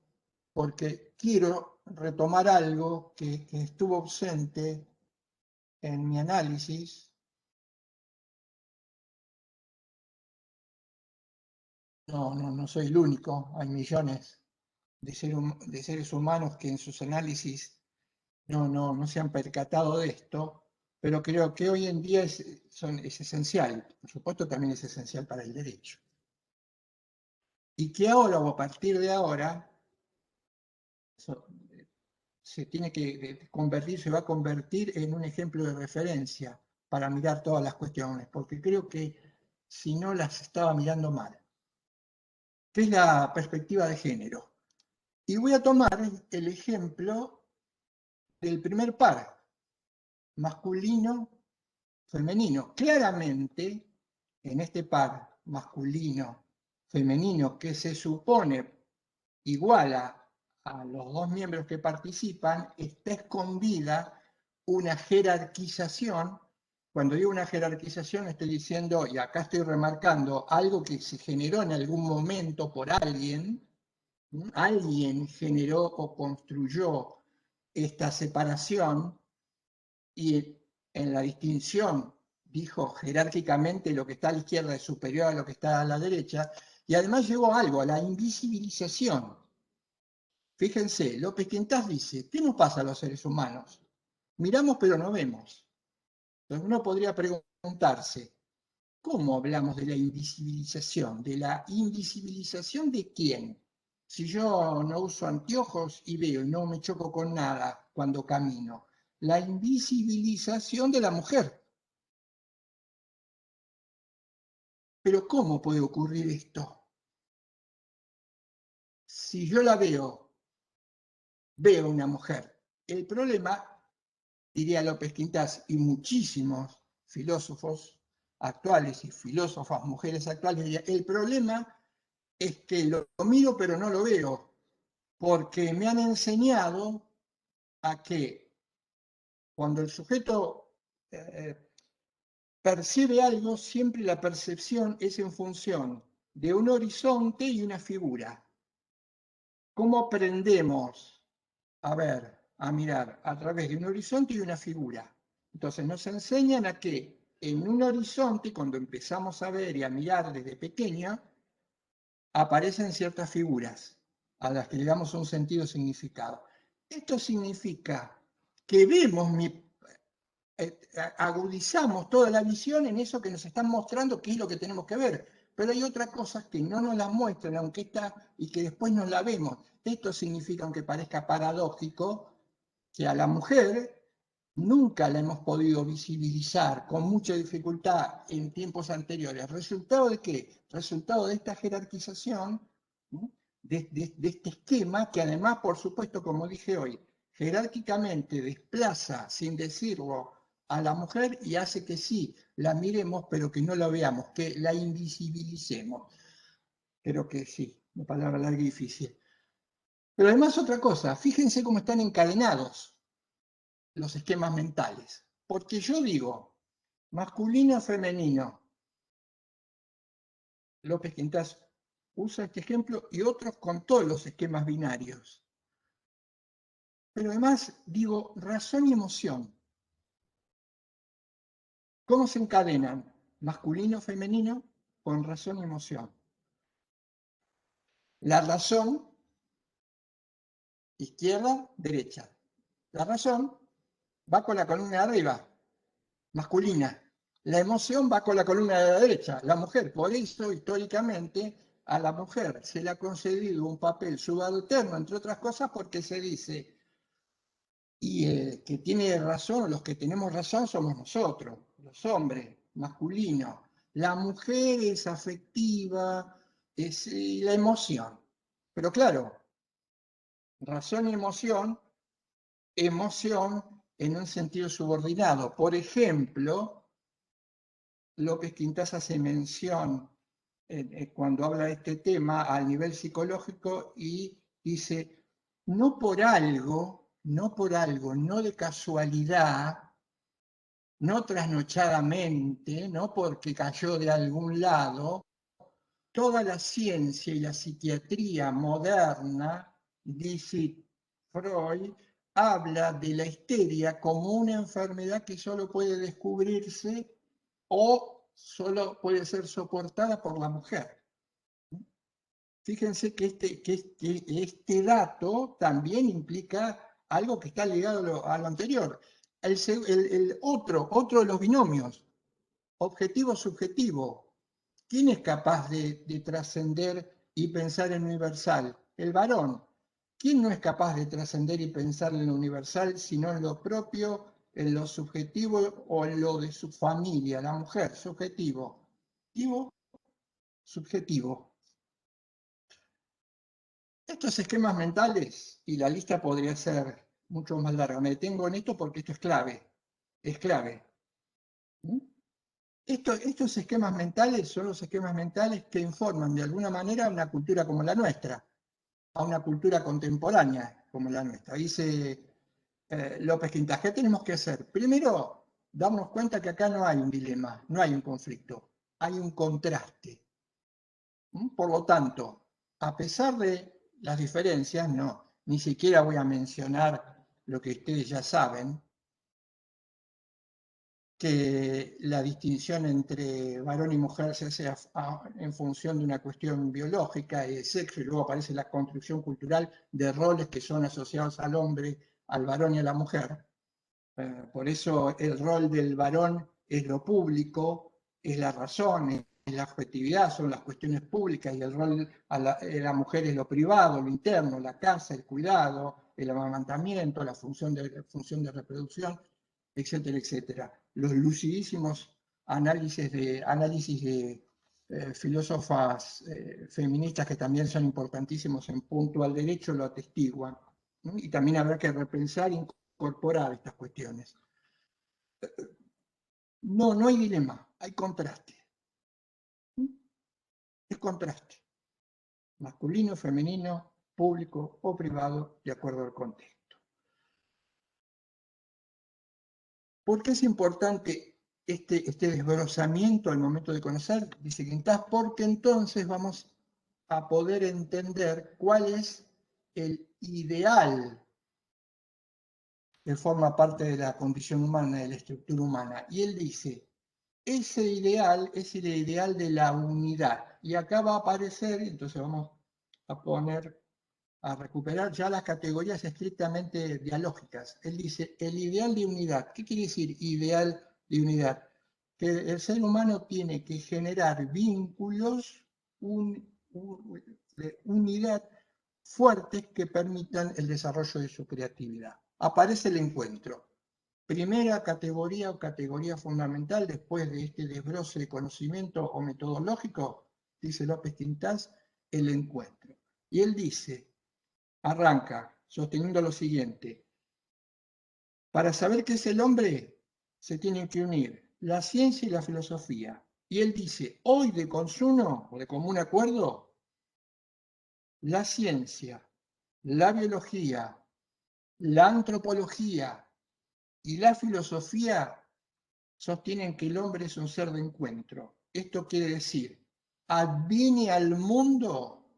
S1: porque quiero retomar algo que estuvo ausente en mi análisis. No soy el único, hay millones de seres humanos que en sus análisis no se han percatado de esto, pero creo que hoy en día es esencial, por supuesto también es esencial para el derecho. Y que ahora o a partir de ahora se tiene que convertir, se va a convertir en un ejemplo de referencia para mirar todas las cuestiones, porque creo que si no las estaba mirando mal, que es la perspectiva de género. Y voy a tomar el ejemplo del primer par, masculino-femenino. Claramente, en este par masculino-femenino que se supone iguala a los dos miembros que participan, está escondida una jerarquización. Cuando digo una jerarquización estoy diciendo, y acá estoy remarcando, algo que se generó en algún momento por alguien, alguien generó o construyó esta separación y en la distinción dijo jerárquicamente lo que está a la izquierda es superior a lo que está a la derecha, y además llevó algo, a la invisibilización. Fíjense, López Quintás dice, ¿qué nos pasa a los seres humanos? Miramos pero no vemos. Entonces uno podría preguntarse, ¿cómo hablamos de la invisibilización? ¿De la invisibilización de quién? Si yo no uso anteojos y veo y no me choco con nada cuando camino, la invisibilización de la mujer. Pero ¿cómo puede ocurrir esto? Si yo la veo una mujer. El problema, diría López Quintás, y muchísimos filósofos actuales y filósofas mujeres actuales, el problema es que lo miro pero no lo veo, porque me han enseñado a que cuando el sujeto percibe algo, siempre la percepción es en función de un horizonte y una figura. ¿Cómo aprendemos a ver, a mirar a través de un horizonte y una figura? Entonces nos enseñan a que en un horizonte, cuando empezamos a ver y a mirar desde pequeño, aparecen ciertas figuras a las que le damos un sentido significado. Esto significa que vemos, agudizamos toda la visión en eso que nos están mostrando qué es lo que tenemos que ver. Pero hay otras cosas que no nos las muestran, aunque está, y que después no la vemos. Esto significa, aunque parezca paradójico, que a la mujer nunca la hemos podido visibilizar con mucha dificultad en tiempos anteriores. ¿Resultado de qué? Resultado de esta jerarquización, de este esquema que además, por supuesto, como dije hoy, jerárquicamente desplaza, sin decirlo, a la mujer y hace que sí, la miremos, pero que no la veamos, que la invisibilicemos. Creo que sí, una palabra larga y difícil. Pero además otra cosa, fíjense cómo están encadenados los esquemas mentales. Porque yo digo, masculino, femenino. López Quintás usa este ejemplo y otros con todos los esquemas binarios. Pero además digo razón y emoción. ¿Cómo se encadenan masculino, femenino con razón y emoción? La razón, izquierda, derecha. La razón va con la columna de arriba, masculina. La emoción va con la columna de la derecha, la mujer. Por eso, históricamente, a la mujer se le ha concedido un papel subalterno, entre otras cosas, porque se dice, y que tiene razón, los que tenemos razón somos nosotros, los hombres, masculinos. La mujer es afectiva, es la emoción. Pero claro, razón y emoción, emoción en un sentido subordinado. Por ejemplo, López Quintás hace mención cuando habla de este tema al nivel psicológico y dice, no por algo, no de casualidad, no trasnochadamente, no porque cayó de algún lado, toda la ciencia y la psiquiatría moderna, dice Freud, habla de la histeria como una enfermedad que solo puede descubrirse o solo puede ser soportada por la mujer. fíjense que este dato también implica algo que está ligado a lo anterior. Otro de los binomios, objetivo-subjetivo. ¿Quién es capaz de trascender y pensar en universal? El varón. ¿Quién no es capaz de trascender y pensar en lo universal, sino en lo propio, en lo subjetivo o en lo de su familia? La mujer, subjetivo. Subjetivo. Estos esquemas mentales, y la lista podría ser mucho más larga, me detengo en esto porque esto es clave. Estos esquemas mentales son los esquemas mentales que informan de alguna manera a una cultura como la nuestra, a una cultura contemporánea como la nuestra. Dice López Quintas, ¿qué tenemos que hacer? Primero, darnos cuenta que acá no hay un dilema, no hay un conflicto, hay un contraste. Por lo tanto, a pesar de las diferencias, no, ni siquiera voy a mencionar lo que ustedes ya saben, que la distinción entre varón y mujer se hace en función de una cuestión biológica y de sexo, y luego aparece la construcción cultural de roles que son asociados al hombre, al varón y a la mujer. Por eso el rol del varón es lo público, es la razón, es la objetividad, son las cuestiones públicas, y el rol de la mujer es lo privado, lo interno, la casa, el cuidado, el amamantamiento, la función de reproducción, etcétera, etcétera. Los lucidísimos análisis de filósofas feministas que también son importantísimos en punto al derecho lo atestiguan. Y también habrá que repensar e incorporar estas cuestiones. No hay dilema, hay contraste. Es contraste. Masculino, femenino, público o privado, de acuerdo al contexto. ¿Por qué es importante este desbrozamiento al momento de conocer? Dice Quintás, porque entonces vamos a poder entender cuál es el ideal que forma parte de la condición humana, de la estructura humana. Y él dice, ese ideal es el ideal de la unidad. Y acá va a aparecer, entonces vamos a recuperar ya las categorías estrictamente dialógicas. Él dice, el ideal de unidad. ¿Qué quiere decir ideal de unidad? Que el ser humano tiene que generar vínculos de unidad fuertes que permitan el desarrollo de su creatividad. Aparece el encuentro. Primera categoría o categoría fundamental después de este desbroce de conocimiento o metodológico, dice López Quintás, el encuentro. Y él dice, arranca sosteniendo lo siguiente, para saber qué es el hombre se tienen que unir la ciencia y la filosofía. Y él dice, hoy de consumo o de común acuerdo, la ciencia, la biología, la antropología y la filosofía sostienen que el hombre es un ser de encuentro. Esto quiere decir, adviene al mundo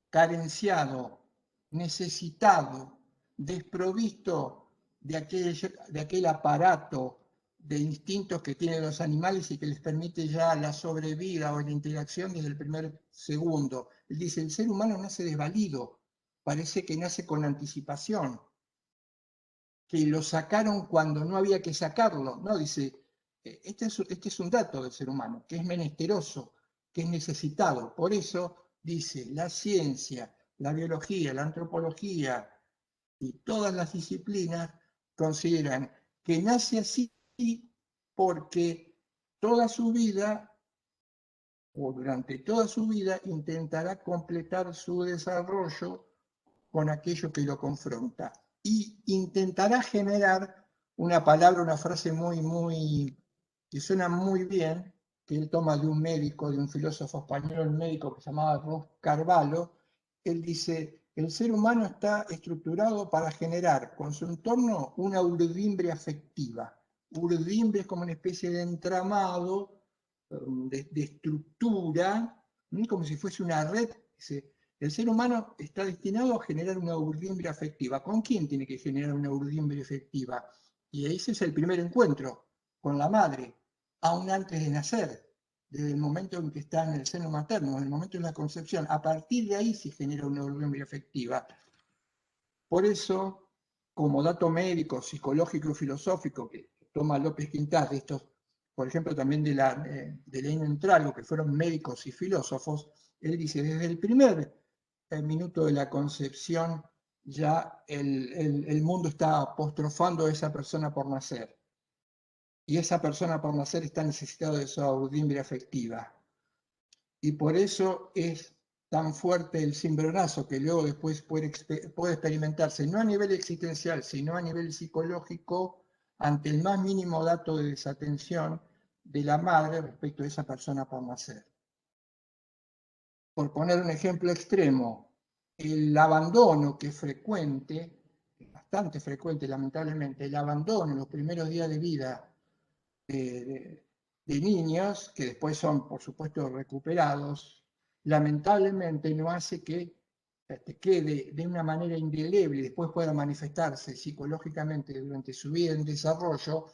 S1: carenciado, necesitado, desprovisto de aquel aparato de instintos que tienen los animales y que les permite ya la sobrevida o la interacción desde el primer segundo. Él dice, el ser humano nace desvalido, parece que nace con anticipación, que lo sacaron cuando no había que sacarlo. No, dice, este es un dato del ser humano, que es menesteroso, que es necesitado. Por eso dice, la ciencia, la biología, la antropología y todas las disciplinas consideran que nace así porque toda su vida o durante toda su vida intentará completar su desarrollo con aquello que lo confronta y intentará generar una palabra, una frase que suena muy bien, que él toma de un médico, de un filósofo español, un médico que se llamaba Ross Carvalho. Él dice, el ser humano está estructurado para generar con su entorno una urdimbre afectiva. Urdimbre es como una especie de entramado, de estructura, como si fuese una red. El ser humano está destinado a generar una urdimbre afectiva. ¿Con quién tiene que generar una urdimbre afectiva? Y ese es el primer encuentro, con la madre, aún antes de nacer. desde el momento en que está en el seno materno, desde el momento de la concepción. A partir de ahí se genera una unión bioafectiva. Por eso, como dato médico, psicológico y filosófico que toma López Quintás de estos, por ejemplo, también de Lenin Entralgo, que fueron médicos y filósofos, él dice, desde el primer minuto de la concepción ya el mundo está apostrofando a esa persona por nacer. Y esa persona por nacer está necesitada de su audiencia afectiva. Y por eso es tan fuerte el cimbronazo que luego después puede experimentarse, no a nivel existencial, sino a nivel psicológico, ante el más mínimo dato de desatención de la madre respecto a esa persona por nacer. Por poner un ejemplo extremo, el abandono que es frecuente, bastante frecuente lamentablemente, el abandono en los primeros días de vida de niños, que después son por supuesto recuperados, lamentablemente no hace que quede de una manera indeleble y después pueda manifestarse psicológicamente durante su vida en desarrollo,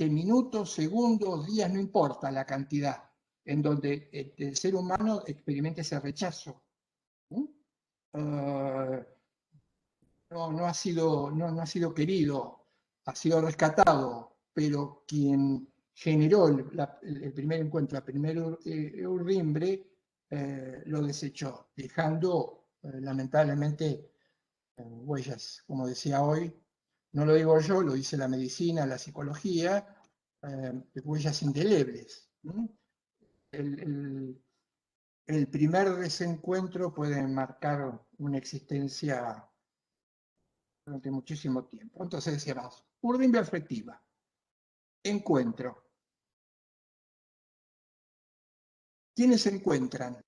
S1: minutos, segundos, días, no importa la cantidad, en donde el ser humano experimente ese rechazo. No ha sido querido, ha sido rescatado, pero quien generó el primer encuentro, el primer urrimbre, lo desechó, dejando lamentablemente huellas, como decía hoy, no lo digo yo, lo dice la medicina, la psicología, huellas indelebles. El primer desencuentro puede marcar una existencia durante muchísimo tiempo. Entonces decíamos, urdimbre afectiva, encuentro. ¿Quiénes se encuentran?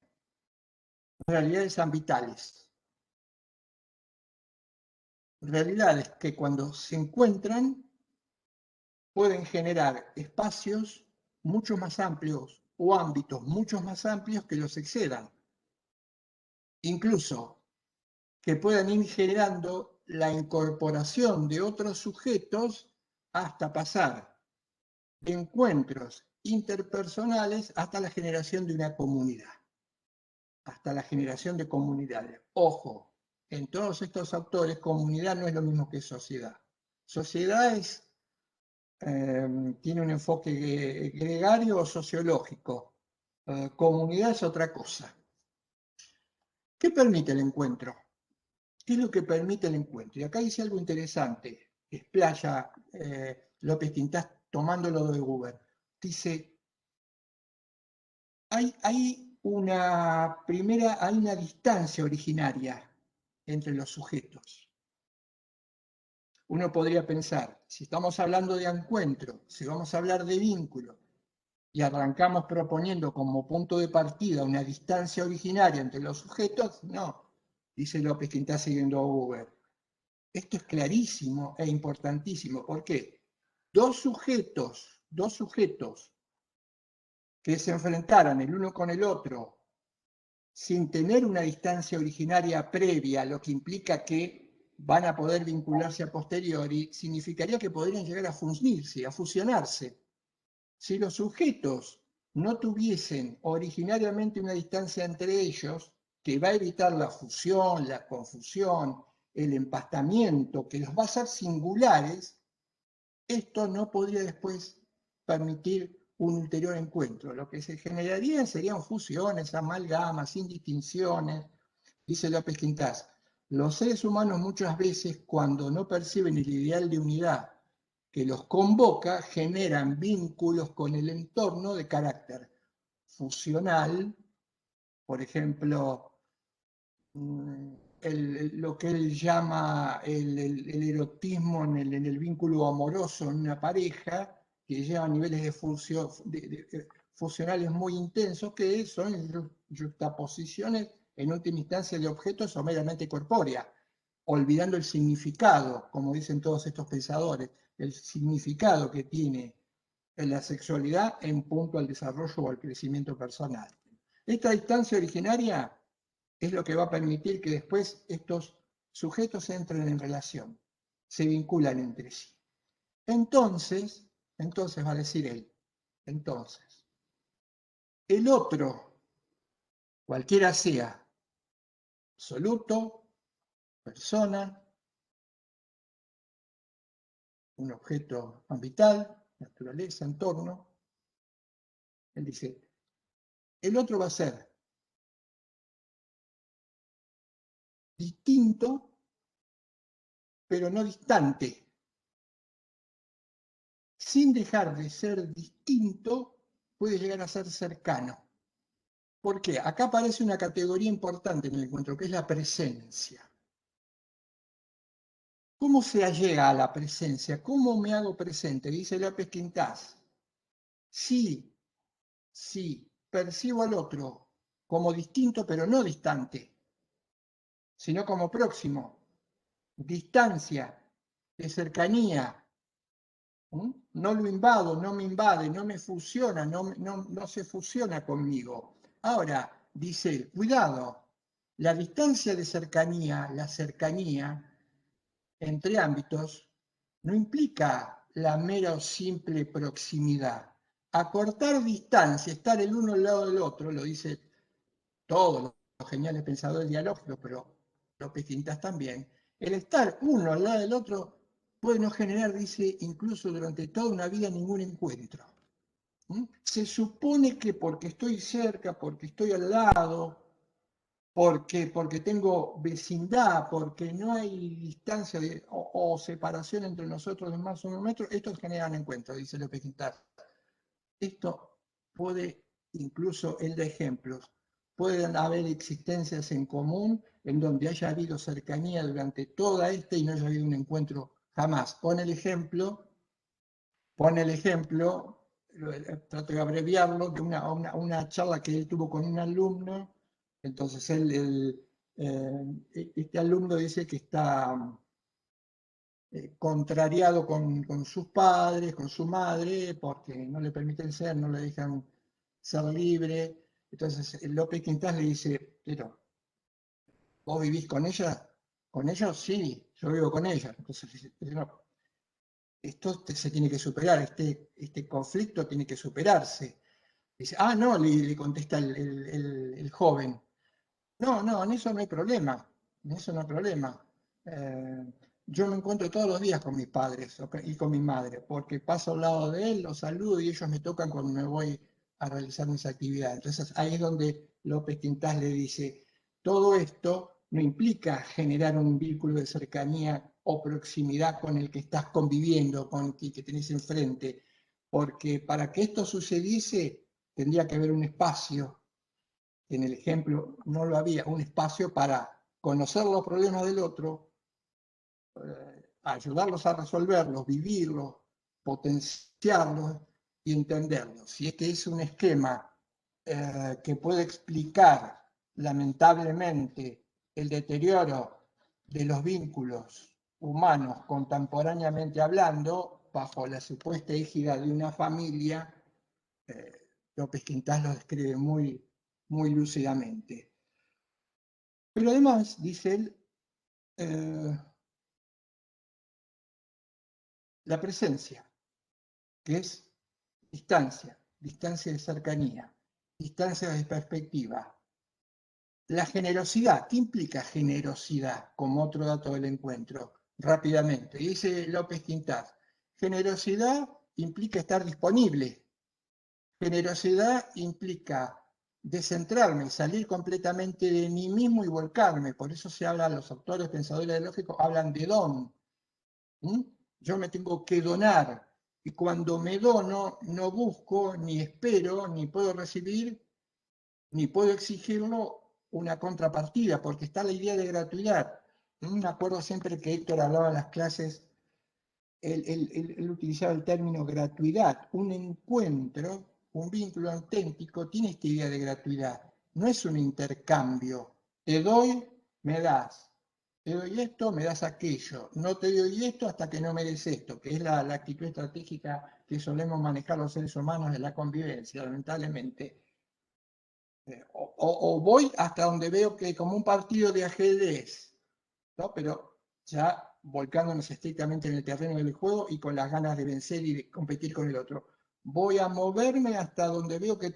S1: Realidades ambitales. Realidades que cuando se encuentran pueden generar espacios mucho más amplios o ámbitos mucho más amplios que los excedan. Incluso que puedan ir generando la incorporación de otros sujetos hasta pasar de encuentros interpersonales hasta la generación de una comunidad, hasta la generación de comunidades. Ojo, en todos estos autores, comunidad no es lo mismo que sociedad. Sociedad tiene un enfoque gregario o sociológico. Comunidad es otra cosa. ¿Qué permite el encuentro? ¿Qué es lo que permite el encuentro? Y acá dice algo interesante, explaya López Quintás tomándolo de Google. Dice, hay una distancia originaria entre los sujetos. Uno podría pensar, si estamos hablando de encuentro, si vamos a hablar de vínculo, y arrancamos proponiendo como punto de partida una distancia originaria entre los sujetos, no, dice López Quintás siguiendo a Google. Esto es clarísimo e importantísimo. ¿Por qué? Dos sujetos que se enfrentaran el uno con el otro sin tener una distancia originaria previa, lo que implica que van a poder vincularse a posteriori, significaría que podrían llegar a fundirse, a fusionarse. Si los sujetos no tuviesen originariamente una distancia entre ellos, que va a evitar la fusión, la confusión, el empastamiento, que los va a hacer singulares, esto no podría después permitir un ulterior encuentro. Lo que se generaría serían fusiones, amalgamas, sin distinciones. Dice López Quintás, los seres humanos muchas veces cuando no perciben el ideal de unidad que los convoca, generan vínculos con el entorno de carácter fusional, por ejemplo, lo que él llama el erotismo en el vínculo amoroso en una pareja, que lleva a niveles de fusionales muy intensos, que son juxtaposiciones en última instancia de objetos o meramente corpóreas, olvidando el significado, como dicen todos estos pensadores, el significado que tiene la sexualidad en punto al desarrollo o al crecimiento personal. Esta distancia originaria es lo que va a permitir que después estos sujetos entren en relación, se vinculan entre sí. Entonces va a decir él, entonces, el otro, cualquiera sea, absoluto, persona, un objeto ambiental, naturaleza, entorno, él dice, el otro va a ser distinto, pero no distante. Sin dejar de ser distinto, puede llegar a ser cercano. ¿Por qué? Acá aparece una categoría importante en el encuentro, que es la presencia. ¿Cómo se llega a la presencia? ¿Cómo me hago presente? Dice López Quintás. Sí, percibo al otro como distinto, pero no distante, sino como próximo. Distancia, de cercanía. No lo invado, no me invade, no me fusiona, no se fusiona conmigo. Ahora, dice él, cuidado, la distancia de cercanía, la cercanía entre ámbitos, no implica la mera o simple proximidad. Acortar distancia, estar el uno al lado del otro, lo dice todos los geniales pensadores dialógicos, pero López Quintás también, el estar uno al lado del otro puede no generar, dice, incluso durante toda una vida ningún encuentro. Se supone que porque estoy cerca, porque estoy al lado, porque tengo vecindad, porque no hay distancia o separación entre nosotros de más o menos metros, estos generan encuentros, dice López Quintás. Esto puede, incluso él da ejemplos, pueden haber existencias en común en donde haya habido cercanía durante toda esta y no haya habido un encuentro jamás. Pone el ejemplo, trato de abreviarlo, de una charla que él tuvo con un alumno. Entonces este alumno dice que está contrariado con sus padres, con su madre, porque no le permiten ser, no le dejan ser libre. Entonces López Quintás le dice, pero ¿vos vivís con ella? ¿Con ellos? Sí, yo vivo con ella. Entonces dice, pero no, esto se tiene que superar, este conflicto tiene que superarse. Dice, ah, no, le contesta el joven. No, en eso no hay problema, en eso no hay problema. Eh, yo me encuentro todos los días con mis padres y con mi madre, porque paso al lado de él, los saludo y ellos me tocan cuando me voy a realizar mis actividades. Entonces ahí es donde López Quintás le dice, todo esto no implica generar un vínculo de cercanía o proximidad con el que estás conviviendo, con el que tenés enfrente, porque para que esto sucediese tendría que haber un espacio. En el ejemplo no lo había, un espacio para conocer los problemas del otro, ayudarlos a resolverlos, vivirlos, potenciarlos y entenderlos. Si este es un esquema que puede explicar lamentablemente el deterioro de los vínculos humanos contemporáneamente hablando, bajo la supuesta égida de una familia, López Quintás lo describe muy lúcidamente. Pero además, dice él, la presencia, que es distancia de cercanía, distancia de perspectiva. La generosidad, ¿qué implica generosidad? Como otro dato del encuentro, rápidamente. Dice López Quintás, generosidad implica estar disponible. Generosidad implica descentrarme, salir completamente de mí mismo y volcarme. Por eso se habla, los autores pensadores lógicos hablan de don. Yo me tengo que donar. Y cuando me dono, no busco, ni espero, ni puedo recibir, ni puedo exigirlo una contrapartida, porque está la idea de gratuidad. Me acuerdo siempre que Héctor hablaba en las clases, él utilizaba el término gratuidad. Un encuentro, un vínculo auténtico, tiene esta idea de gratuidad. No es un intercambio. Te doy, me das. Te doy esto, me das aquello. No te doy esto hasta que no me des esto, que es la actitud estratégica que solemos manejar los seres humanos de la convivencia, lamentablemente. O voy hasta donde veo que como un partido de ajedrez, ¿no? Pero ya volcándonos estrictamente en el terreno del juego y con las ganas de vencer y de competir con el otro. Voy a moverme hasta donde veo que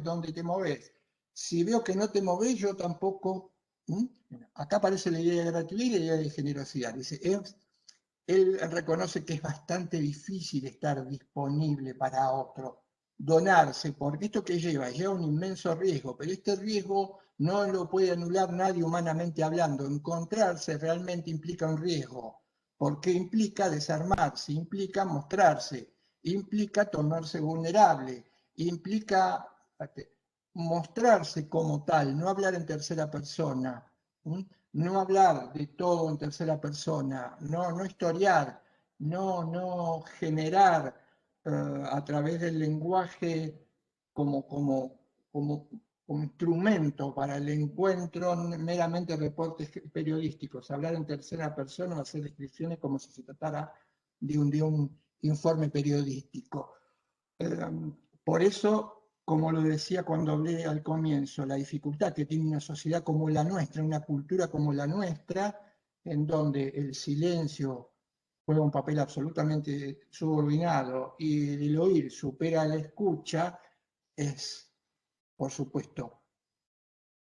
S1: donde te moves. Si veo que no te moves, yo tampoco. ¿Mm? Acá aparece la idea de gratitud y la idea de generosidad. Dice, él reconoce que es bastante difícil estar disponible para otro, donarse, porque esto que lleva un inmenso riesgo, pero este riesgo no lo puede anular nadie humanamente hablando. Encontrarse realmente implica un riesgo, porque implica desarmarse, implica mostrarse, implica tornarse vulnerable, implica mostrarse como tal, no hablar en tercera persona. ¿Mm? No hablar de todo en tercera persona, no historiar, no generar a través del lenguaje como, como, como, como instrumento para el encuentro meramente reportes periodísticos, hablar en tercera persona o hacer descripciones como si se tratara de un informe periodístico. Por eso, como lo decía cuando hablé al comienzo, la dificultad que tiene una sociedad como la nuestra, una cultura como la nuestra, en donde el silencio juega un papel absolutamente subordinado y el oír supera la escucha, es, por supuesto,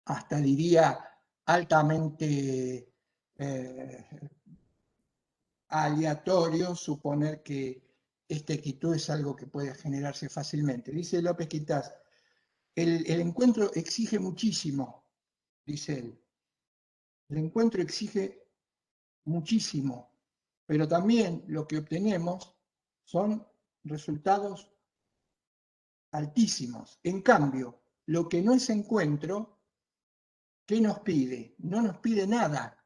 S1: hasta diría altamente aleatorio suponer que esta actitud es algo que puede generarse fácilmente. Dice López Quintás, el encuentro exige muchísimo, dice él. El encuentro exige muchísimo, pero también lo que obtenemos son resultados altísimos. En cambio, lo que no es encuentro, ¿qué nos pide? No nos pide nada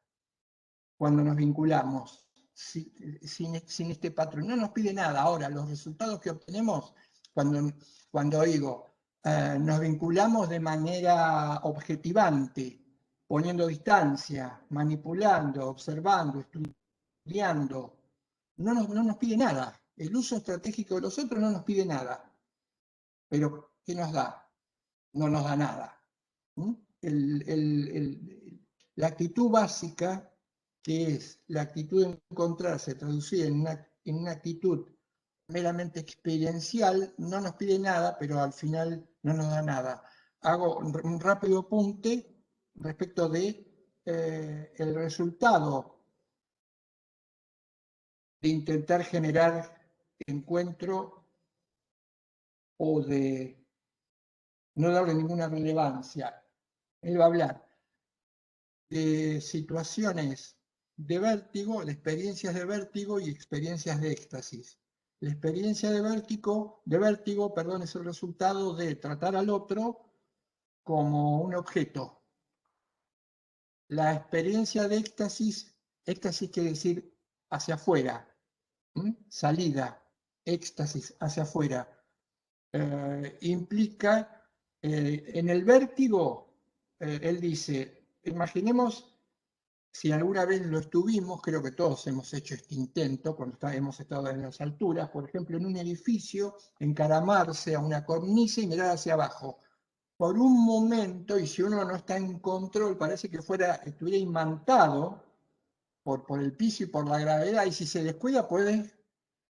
S1: cuando nos vinculamos sin este patrón. No nos pide nada. Ahora, los resultados que obtenemos cuando digo, nos vinculamos de manera objetivante, poniendo distancia, manipulando, observando, estudiando, no nos pide nada. El uso estratégico de los otros no nos pide nada. Pero, ¿qué nos da? No nos da nada. ¿Mm? La actitud básica, que es la actitud de encontrarse, traducida en una actitud meramente experiencial, no nos pide nada, pero al final no nos da nada. Hago un rápido apunte respecto de el resultado de intentar generar encuentro o de no darle ninguna relevancia. Él va a hablar de situaciones de vértigo, de experiencias de vértigo y experiencias de éxtasis. La experiencia de vértigo, perdón, es el resultado de tratar al otro como un objeto. La experiencia de éxtasis, éxtasis quiere decir hacia afuera, salida, éxtasis hacia afuera. Implica, en el vértigo, él dice, imaginemos si alguna vez lo estuvimos, creo que todos hemos hecho este intento cuando hemos estado en las alturas, por ejemplo, en un edificio, encaramarse a una cornisa y mirar hacia abajo. Por un momento, y si uno no está en control, parece que estuviera imantado por el piso y por la gravedad, y si se descuida puede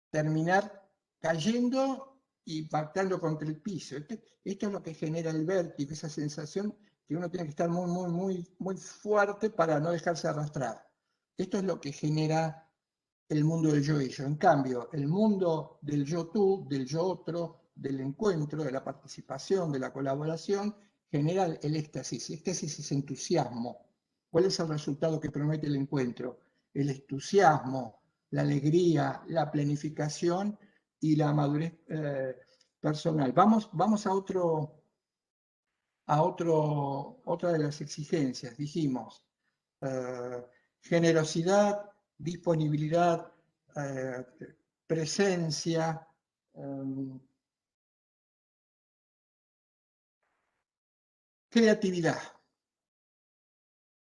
S1: terminar cayendo y impactando contra el piso. Esto es lo que genera el vértigo, esa sensación que uno tiene que estar muy fuerte para no dejarse arrastrar. Esto es lo que genera el mundo del yo y yo. En cambio, el mundo del yo tú, del yo otro, del encuentro, de la participación, de la colaboración, genera el éxtasis. Éxtasis es entusiasmo. ¿Cuál es el resultado que promete el encuentro? El entusiasmo, la alegría, la planificación y la madurez personal. Vamos otra de las exigencias. Dijimos, generosidad, disponibilidad, eh, presencia, creatividad.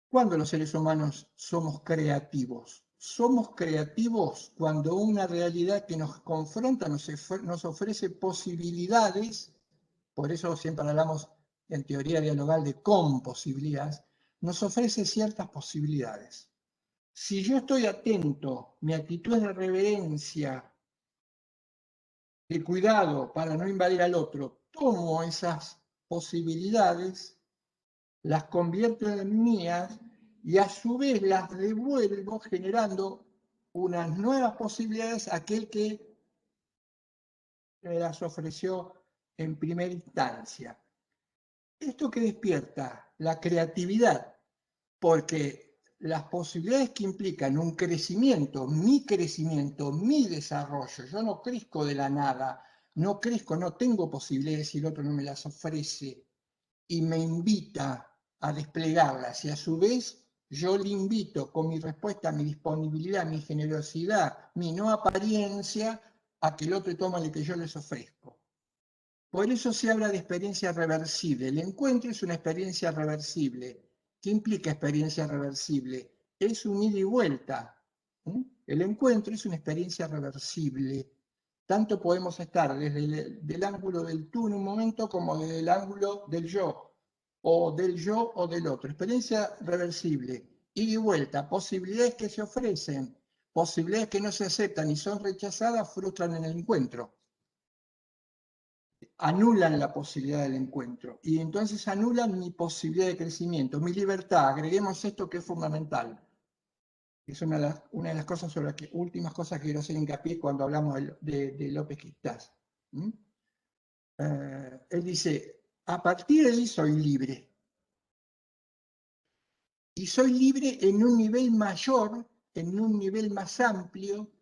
S1: ¿Cuándo los seres humanos somos creativos? Somos creativos cuando una realidad que nos confronta nos ofrece posibilidades, por eso siempre hablamos en teoría dialogal de composibilidades, nos ofrece ciertas posibilidades. Si yo estoy atento, mi actitud es de reverencia, de cuidado para no invadir al otro, tomo esas posibilidades, las convierto en mías y a su vez las devuelvo generando unas nuevas posibilidades a aquel que me las ofreció en primera instancia. Esto que despierta la creatividad, porque las posibilidades que implican un crecimiento, mi desarrollo, yo no crezco de la nada, no crezco, no tengo posibilidades si el otro no me las ofrece y me invita a desplegarlas y a su vez yo le invito con mi respuesta, mi disponibilidad, mi generosidad, mi no apariencia a que el otro tome lo que yo les ofrezco. Por eso se habla de experiencia reversible. El encuentro es una experiencia reversible. ¿Qué implica experiencia reversible? Es un ida y vuelta. El encuentro es una experiencia reversible. Tanto podemos estar desde el ángulo del tú en un momento como desde el ángulo del yo, o del yo o del otro. Experiencia reversible. Ida y vuelta. Posibilidades que se ofrecen, posibilidades que no se aceptan y son rechazadas, frustran en el encuentro, anulan la posibilidad del encuentro y entonces anulan mi posibilidad de crecimiento, mi libertad. Agreguemos esto que es fundamental. Es una de las cosas sobre las últimas cosas que quiero hacer hincapié cuando hablamos de López Quistás. Él dice, a partir de ahí soy libre. Y soy libre en un nivel mayor, en un nivel más amplio,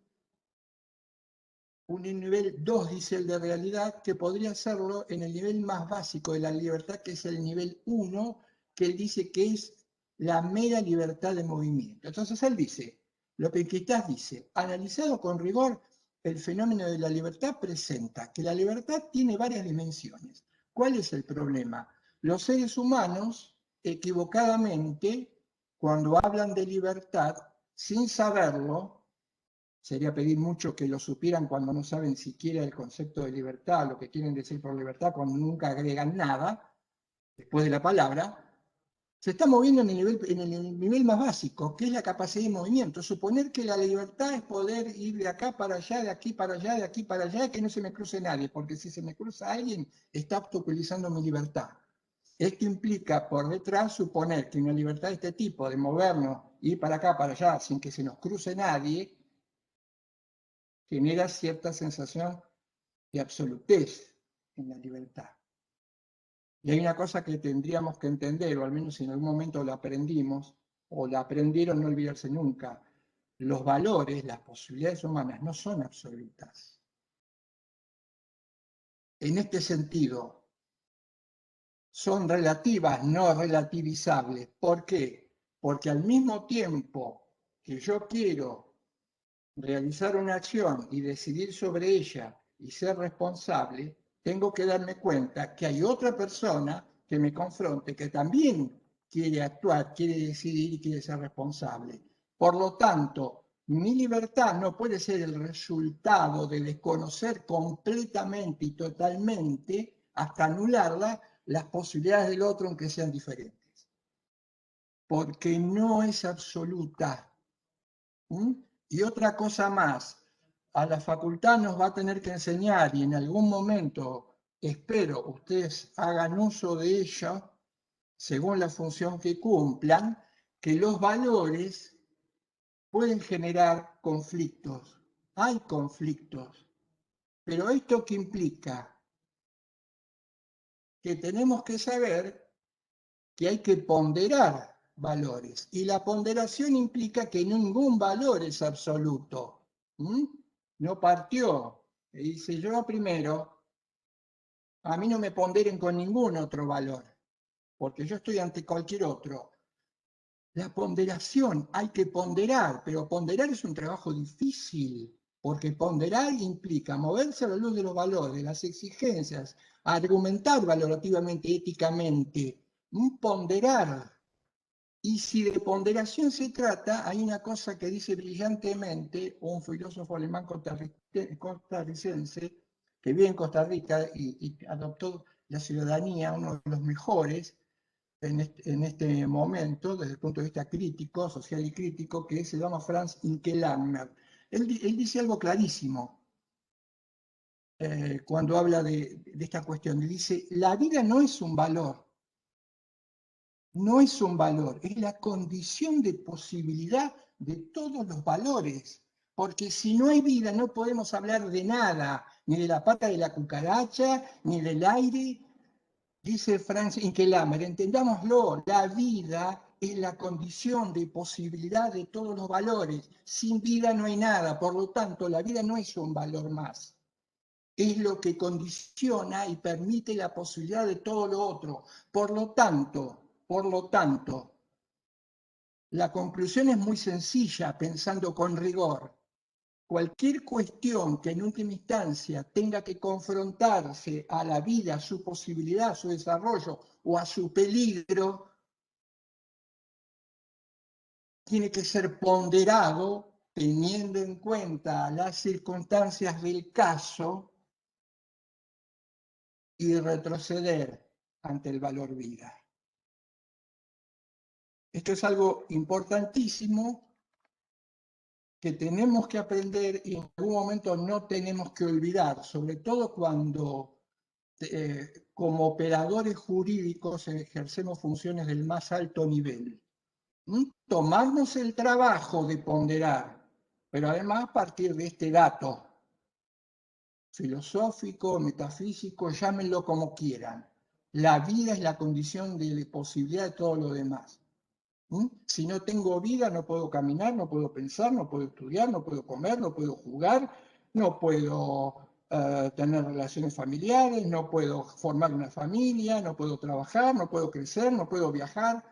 S1: un nivel 2, dice el de realidad, que podría serlo en el nivel más básico de la libertad, que es el nivel 1, que él dice que es la mera libertad de movimiento. Entonces él dice, lo que Quistás dice, analizado con rigor, el fenómeno de la libertad presenta que la libertad tiene varias dimensiones. ¿Cuál es el problema? Los seres humanos, equivocadamente, cuando hablan de libertad, sin saberlo, sería pedir mucho que lo supieran cuando no saben siquiera el concepto de libertad, lo que quieren decir por libertad, cuando nunca agregan nada después de la palabra, se está moviendo en el nivel más básico, que es la capacidad de movimiento. Suponer que la libertad es poder ir de acá para allá, de aquí para allá, de aquí para allá, que no se me cruce nadie, porque si se me cruza alguien, está obstaculizando mi libertad. Esto implica por detrás suponer que una libertad de este tipo, de movernos, ir para acá, para allá, sin que se nos cruce nadie, genera cierta sensación de absolutez en la libertad. Y hay una cosa que tendríamos que entender, o al menos en algún momento la aprendimos, o la aprendieron, no olvidarse nunca. Los valores, las posibilidades humanas no son absolutas. En este sentido, son relativas, no relativizables. ¿Por qué? Porque al mismo tiempo que yo quiero realizar una acción y decidir sobre ella y ser responsable, tengo que darme cuenta que hay otra persona que me confronte, que también quiere actuar, quiere decidir y quiere ser responsable. Por lo tanto, mi libertad no puede ser el resultado de desconocer completamente y totalmente, hasta anularla, las posibilidades del otro aunque sean diferentes. Porque no es absoluta. Y otra cosa más, a la facultad nos va a tener que enseñar y en algún momento, espero, ustedes hagan uso de ella, según la función que cumplan, que los valores pueden generar conflictos. Hay conflictos, pero ¿esto qué implica? Que tenemos que saber que hay que ponderar valores y la ponderación implica que ningún valor es absoluto. No partió. Y dice, yo primero, a mí no me ponderen con ningún otro valor, porque yo estoy ante cualquier otro. La ponderación, hay que ponderar, pero ponderar es un trabajo difícil, porque ponderar implica moverse a la luz de los valores, de las exigencias, argumentar valorativamente, éticamente, ponderar. Y si de ponderación se trata, hay una cosa que dice brillantemente un filósofo alemán costarricense que vive en Costa Rica y adoptó la ciudadanía, uno de los mejores en este momento, desde el punto de vista crítico, social y crítico, que se llama Franz Inkelammer. Él dice algo clarísimo. cuando habla de esta cuestión. Y dice, la vida no es un valor, no es un valor, es la condición de posibilidad de todos los valores. Porque si no hay vida no podemos hablar de nada, ni de la pata de la cucaracha, ni del aire. Dice Franz Inkelhammer, entendámoslo, la vida es la condición de posibilidad de todos los valores. Sin vida no hay nada, por lo tanto, la vida no es un valor más. Es lo que condiciona y permite la posibilidad de todo lo otro. Por lo tanto, la conclusión es muy sencilla, pensando con rigor. Cualquier cuestión que en última instancia tenga que confrontarse a la vida, a su posibilidad, a su desarrollo o a su peligro, tiene que ser ponderado teniendo en cuenta las circunstancias del caso y retroceder ante el valor vida. Esto es algo importantísimo que tenemos que aprender y en algún momento no tenemos que olvidar, sobre todo cuando como operadores jurídicos ejercemos funciones del más alto nivel. Tomarnos el trabajo de ponderar, pero además a partir de este dato filosófico, metafísico, llámenlo como quieran. La vida es la condición de posibilidad de todo lo demás. Si no tengo vida, no puedo caminar, no puedo pensar, no puedo estudiar, no puedo comer, no puedo jugar, no puedo tener relaciones familiares, no puedo formar una familia, no puedo trabajar, no puedo crecer, no puedo viajar.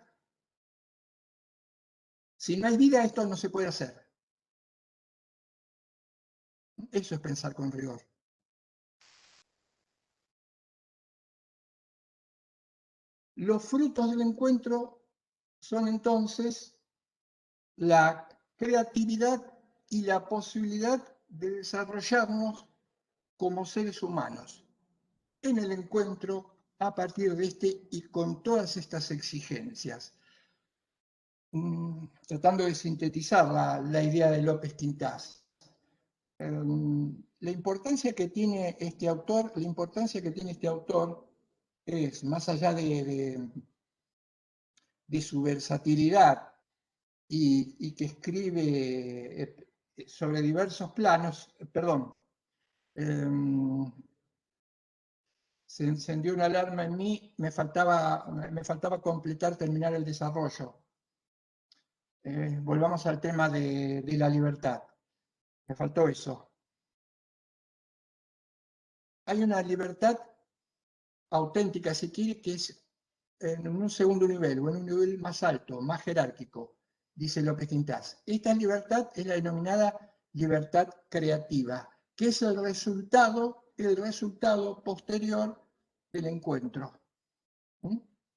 S1: Si no hay vida, esto no se puede hacer. Eso es pensar con rigor. Los frutos del encuentro son entonces la creatividad y la posibilidad de desarrollarnos como seres humanos en el encuentro a partir de este y con todas estas exigencias. Tratando de sintetizar la idea de López Quintás. La importancia que tiene este autor, es, más allá de su versatilidad y que escribe sobre diversos planos, perdón, se encendió una alarma en mí, me faltaba completar, terminar el desarrollo. Volvamos al tema de la libertad. Me faltó eso. Hay una libertad auténtica, si quiere, que es en un segundo nivel o en un nivel más alto, más jerárquico, dice López Quintás. Esta libertad es la denominada libertad creativa, que es el resultado posterior del encuentro.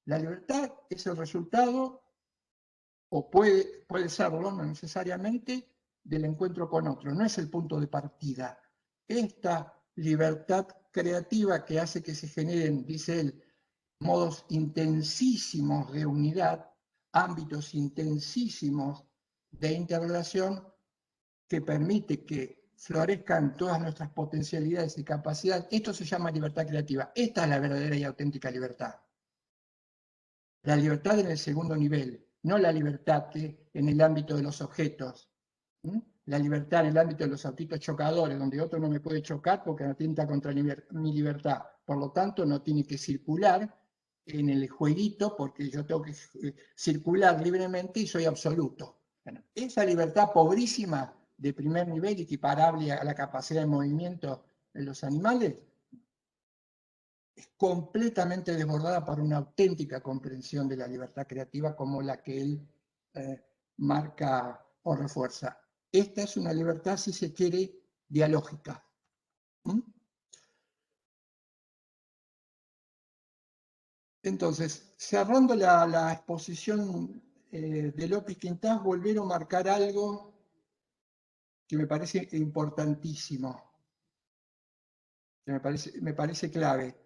S1: La libertad es el resultado, o puede serlo, no necesariamente, del encuentro con otro, no es el punto de partida. Esta libertad creativa que hace que se generen, dice él, modos intensísimos de unidad, ámbitos intensísimos de interrelación, que permite que florezcan todas nuestras potencialidades y capacidades. Esto se llama libertad creativa. Esta es la verdadera y auténtica libertad. La libertad en el segundo nivel, no la libertad en el ámbito de los objetos. La libertad en el ámbito de los autitos chocadores, donde otro no me puede chocar porque atenta contra mi libertad. Por lo tanto, no tiene que circular en el jueguito porque yo tengo que circular libremente y soy absoluto. Bueno, esa libertad pobrísima de primer nivel, equiparable a la capacidad de movimiento de los animales, es completamente desbordada por una auténtica comprensión de la libertad creativa como la que él marca o refuerza. Esta es una libertad, si se quiere, dialógica. Entonces, cerrando la exposición de López Quintás, volver a marcar algo que me parece importantísimo, que me parece clave,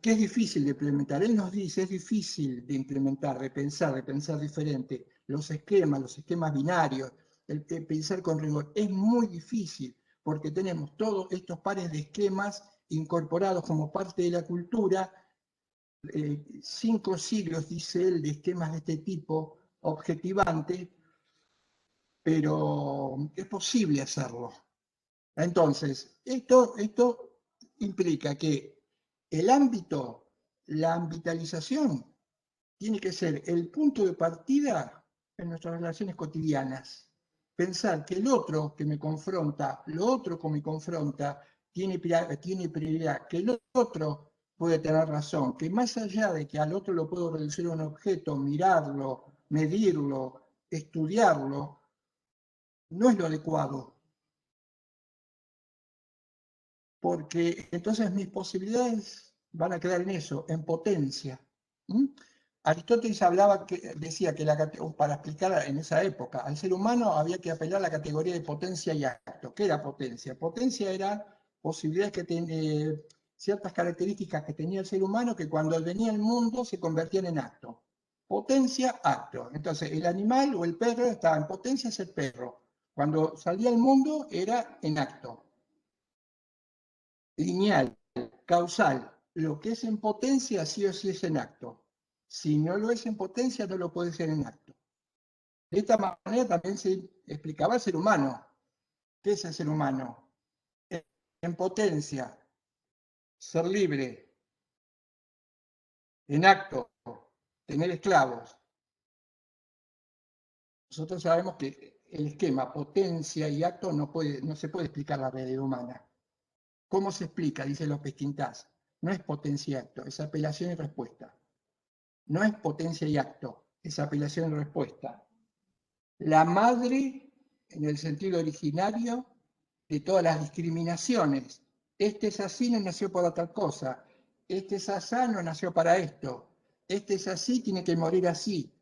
S1: que es difícil de implementar. Él nos dice, es difícil de implementar, de pensar diferente. Los esquemas binarios, el pensar con rigor, es muy difícil, porque tenemos todos estos pares de esquemas incorporados como parte de la cultura, 5 siglos, dice él, de esquemas de este tipo, objetivante, pero es posible hacerlo. Entonces, esto implica que el ámbito, la ambitalización, tiene que ser el punto de partida en nuestras relaciones cotidianas. Pensar que el otro que me confronta, lo otro que me confronta, tiene prioridad, que el otro puede tener razón, que más allá de que al otro lo puedo reducir a un objeto, mirarlo, medirlo, estudiarlo, no es lo adecuado. Porque entonces mis posibilidades van a quedar en eso, en potencia. ¿Mm? Aristóteles decía que para explicar en esa época al ser humano había que apelar a la categoría de potencia y acto. ¿Qué era potencia? Potencia era posibilidades que tenía, ciertas características que tenía el ser humano que cuando venía al mundo se convertían en acto. Potencia, acto. Entonces el animal o el perro estaba en potencia, es el perro. Cuando salía al mundo era en acto. Lineal, causal. Lo que es en potencia sí o sí es en acto. Si no lo es en potencia, no lo puede ser en acto. De esta manera también se explicaba el ser humano. ¿Qué es el ser humano? En potencia, ser libre. En acto, tener esclavos. Nosotros sabemos que el esquema potencia y acto no se puede explicar la realidad humana. ¿Cómo se explica? Dice López Quintás. No es potencia y acto, es apelación y respuesta. No es potencia y acto, es apelación y respuesta. La madre, en el sentido originario, de todas las discriminaciones. Este es así, no nació para otra cosa. Este es asá, no nació para esto. Este es así, tiene que morir así.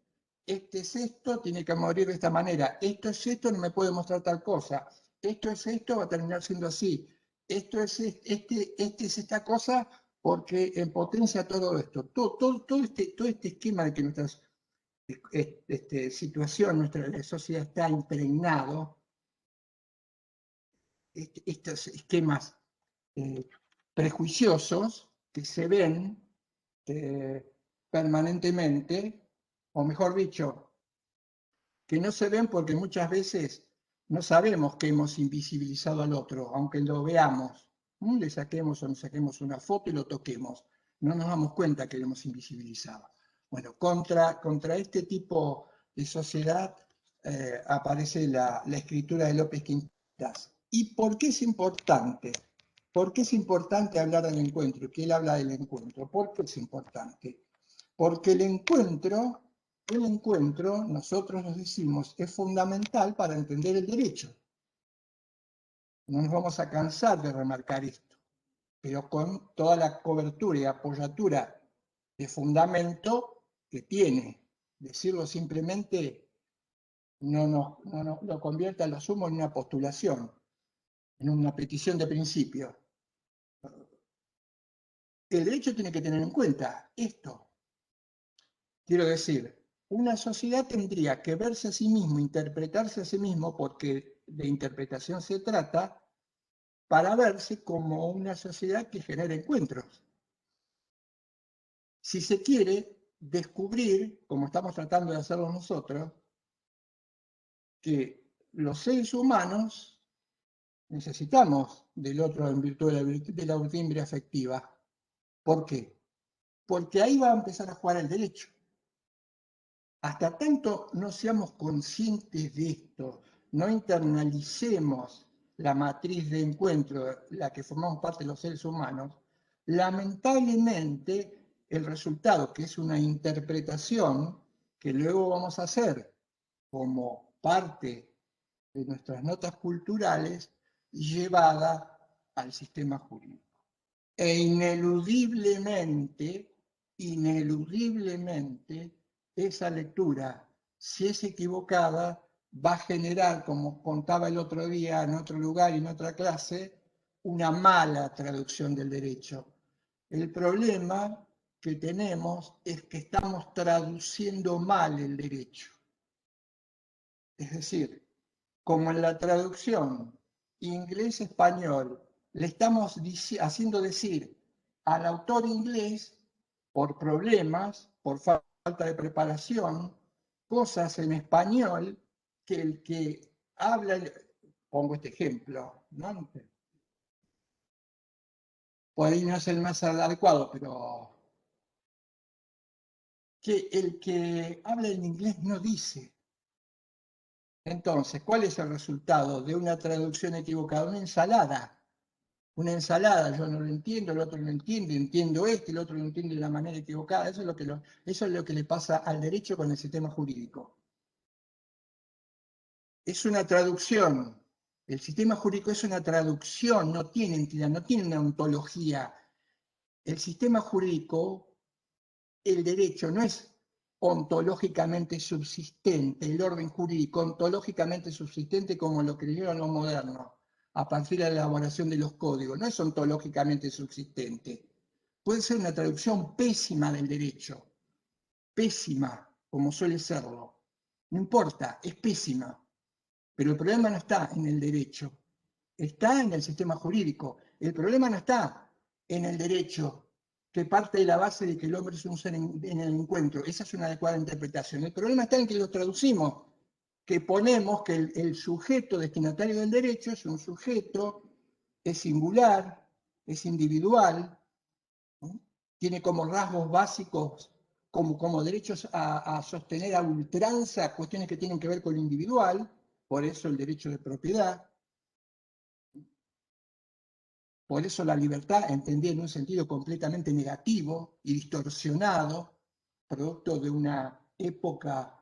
S1: Este es esto, tiene que morir de esta manera. Esto es esto, no me puede mostrar tal cosa. Esto es esto, va a terminar siendo así. Esto es es esta cosa, porque en potencia todo esto. Todo este esquema de que nuestra situación, nuestra sociedad está impregnado, estos esquemas prejuiciosos que se ven permanentemente, o mejor dicho, que no se ven porque muchas veces no sabemos que hemos invisibilizado al otro, aunque lo veamos, le saquemos o nos saquemos una foto y lo toquemos, no nos damos cuenta que lo hemos invisibilizado. Bueno, contra este tipo de sociedad aparece la escritura de López Quintás. ¿Y por qué es importante? ¿Por qué es importante hablar del encuentro? Que él habla del encuentro. ¿Por qué es importante? Porque el encuentro, nosotros nos decimos, es fundamental para entender el derecho. No nos vamos a cansar de remarcar esto, pero con toda la cobertura y apoyatura de fundamento que tiene. Decirlo simplemente no lo convierte a lo sumo en una postulación, en una petición de principio. El derecho tiene que tener en cuenta esto. Quiero decir, una sociedad tendría que verse a sí mismo, interpretarse a sí mismo, porque de interpretación se trata, para verse como una sociedad que genera encuentros. Si se quiere descubrir, como estamos tratando de hacerlo nosotros, que los seres humanos necesitamos del otro en virtud de la timbre afectiva. ¿Por qué? Porque ahí va a empezar a jugar el derecho. Hasta tanto no seamos conscientes de esto, no internalicemos la matriz de encuentro, la que formamos parte de los seres humanos, lamentablemente el resultado, que es una interpretación que luego vamos a hacer como parte de nuestras notas culturales, llevada al sistema jurídico. E ineludiblemente, esa lectura, si es equivocada, va a generar, como contaba el otro día en otro lugar y en otra clase, una mala traducción del derecho. El problema que tenemos es que estamos traduciendo mal el derecho. Es decir, como en la traducción inglés-español, le estamos haciendo decir al autor inglés, por problemas, por falta de preparación, cosas en español que el que habla, pongo este ejemplo, ¿no? Por ahí no es el más adecuado, pero que el que habla en inglés no dice. Entonces, ¿cuál es el resultado de una traducción equivocada? Una ensalada. Una ensalada, yo no lo entiendo, el otro no entiende, entiendo este, el otro lo entiende de la manera equivocada. Eso es lo que le pasa al derecho con el sistema jurídico. Es una traducción. El sistema jurídico es una traducción, no tiene entidad, no tiene una ontología. El sistema jurídico, el derecho no es ontológicamente subsistente, el orden jurídico ontológicamente subsistente como lo creyeron los modernos a partir de la elaboración de los códigos, no es ontológicamente subsistente. Puede ser una traducción pésima del derecho, pésima, como suele serlo. No importa, es pésima. Pero el problema no está en el derecho, está en el sistema jurídico. El problema no está en el derecho, que parte de la base de que el hombre es un ser en el encuentro. Esa es una adecuada interpretación. El problema está en que lo traducimos, que ponemos que el sujeto destinatario del derecho es un sujeto, es singular, es individual, ¿no? Tiene como rasgos básicos, como derechos a sostener a ultranza cuestiones que tienen que ver con lo individual, por eso el derecho de propiedad, por eso la libertad, entendida en un sentido completamente negativo y distorsionado, producto de una época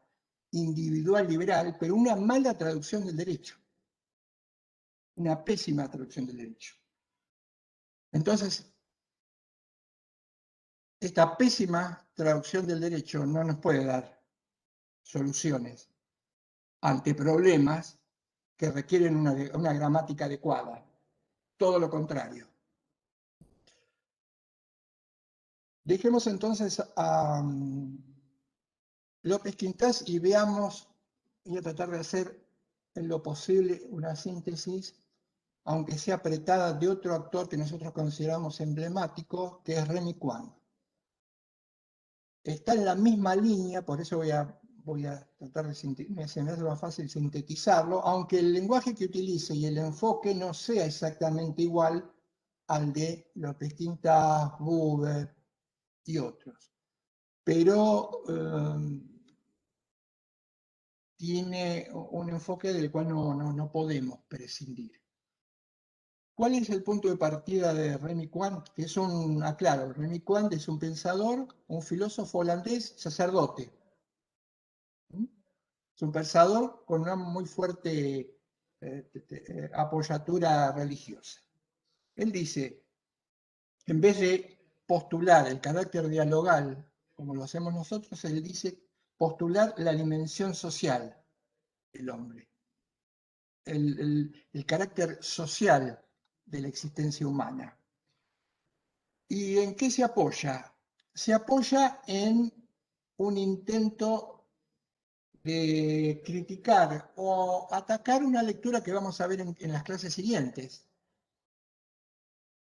S1: individual liberal, pero una mala traducción del derecho, una pésima traducción del derecho. Entonces, esta pésima traducción del derecho no nos puede dar soluciones ante problemas que requieren una gramática adecuada. Todo lo contrario. Dejemos entonces a López Quintás y veamos, voy a tratar de hacer en lo posible una síntesis, aunque sea apretada, de otro actor que nosotros consideramos emblemático, que es Remy Quang. Está en la misma línea, por eso voy a tratar de se me hace más fácil sintetizarlo, aunque el lenguaje que utilice y el enfoque no sea exactamente igual al de López Quintás, Buber y otros. Pero tiene un enfoque del cual no podemos prescindir. ¿Cuál es el punto de partida de Remy Quang? Que es aclaro, Remy Quang es un pensador, un filósofo holandés, sacerdote. Es un pensador con una muy fuerte apoyatura religiosa. Él dice, en vez de postular el carácter dialogal, como lo hacemos nosotros, él dice postular la dimensión social del hombre, el carácter social de la existencia humana. ¿Y en qué se apoya? Se apoya en un intento de criticar o atacar una lectura que vamos a ver en las clases siguientes.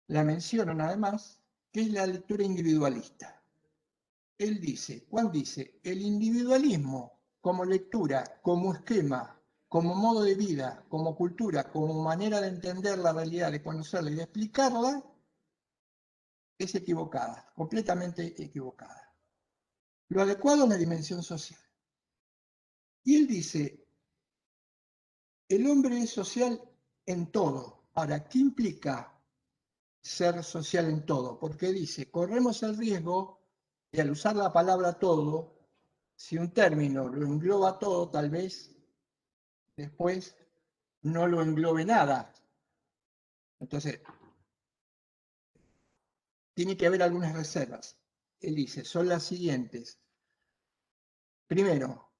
S1: La mencionan además, que es la lectura individualista. Él dice, Juan dice, el individualismo como lectura, como esquema, como modo de vida, como cultura, como manera de entender la realidad, de conocerla y de explicarla, es equivocada, completamente equivocada. Lo adecuado es la dimensión social. Y él dice, el hombre es social en todo. Ahora, ¿qué implica ser social en todo? Porque dice, corremos el riesgo de al usar la palabra todo, si un término lo engloba todo, tal vez después no lo englobe nada. Entonces, tiene que haber algunas reservas. Él dice, son las siguientes. Primero,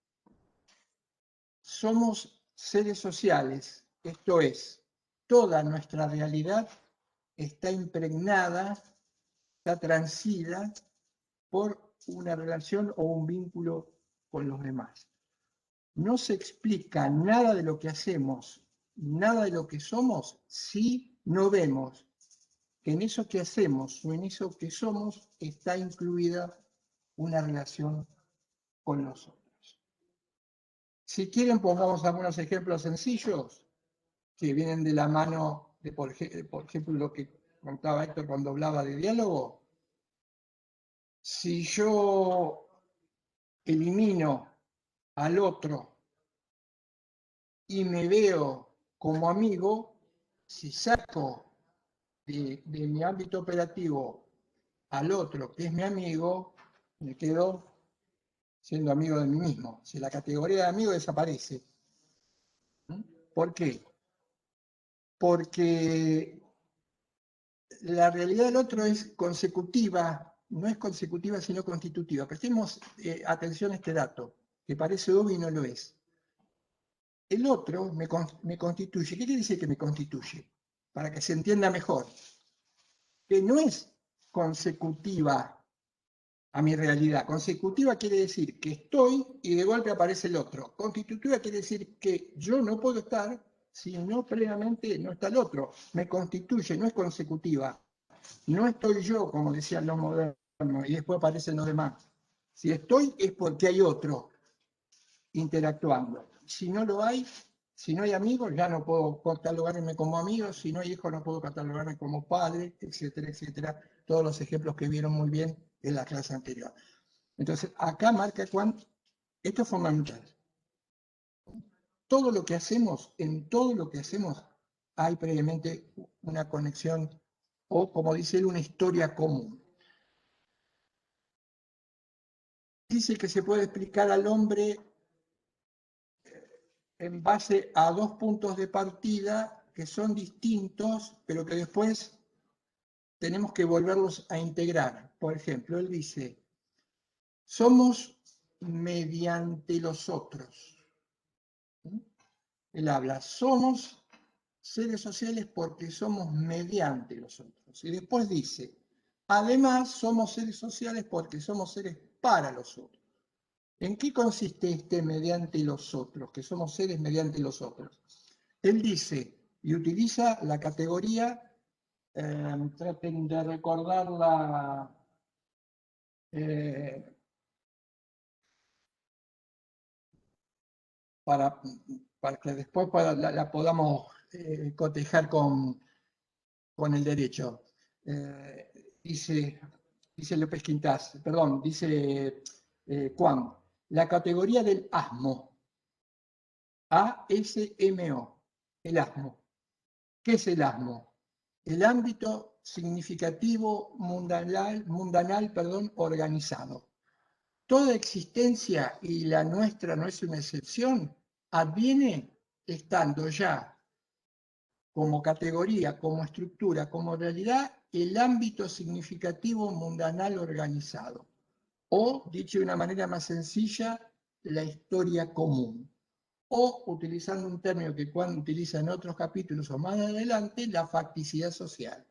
S1: somos seres sociales, esto es, toda nuestra realidad está impregnada, está transida por una relación o un vínculo con los demás. No se explica nada de lo que hacemos nada de lo que somos si no vemos que en eso que hacemos o en eso que somos está incluida una relación con los otros. Si quieren, pongamos algunos ejemplos sencillos que vienen de la mano de, por ejemplo, lo que contaba Héctor cuando hablaba de diálogo. Si yo elimino al otro y me veo como amigo, si saco de mi ámbito operativo al otro que es mi amigo, me quedo siendo amigo de mí mismo. Si la categoría de amigo desaparece. ¿Por qué? Porque la realidad del otro es consecutiva, no es consecutiva sino constitutiva. Prestemos atención a este dato, que parece obvio y no lo es. El otro me constituye. ¿Qué quiere decir que me constituye? Para que se entienda mejor. Que no es consecutiva a mi realidad. Consecutiva quiere decir que estoy y de golpe aparece el otro. Constitutiva quiere decir que yo no puedo estar si no previamente no está el otro. Me constituye, no es consecutiva. No estoy yo, como decían los modernos, y después aparecen los demás. Si estoy es porque hay otro interactuando. Si no lo hay, si no hay amigos, ya no puedo catalogarme como amigo, si no hay hijos, no puedo catalogarme como padre, etcétera, etcétera. Todos los ejemplos que vieron muy bien en la clase anterior. Entonces, acá marca cuánto, esto es fundamental. Todo lo que hacemos, en todo lo que hacemos, hay previamente una conexión o, como dice él, una historia común. Dice que se puede explicar al hombre en base a dos puntos de partida que son distintos, pero que después tenemos que volverlos a integrar. Por ejemplo, él dice, somos mediante los otros. Él habla, somos seres sociales porque somos mediante los otros. Y después dice, además somos seres sociales porque somos seres para los otros. ¿En qué consiste este mediante los otros? Que somos seres mediante los otros. Él dice y utiliza la categoría, traten de recordarla, para que después la podamos cotejar con el derecho. Dice López Quintás, perdón, dice Juan, la categoría del asmo, A-S-M-O, el asmo. ¿Qué es el asmo? El ámbito significativo mundanal, organizado. Toda existencia, y la nuestra no es una excepción, adviene estando ya como categoría, como estructura, como realidad, el ámbito significativo mundanal organizado. O, dicho de una manera más sencilla, la historia común. O, utilizando un término que Juan utiliza en otros capítulos o más adelante, la facticidad social.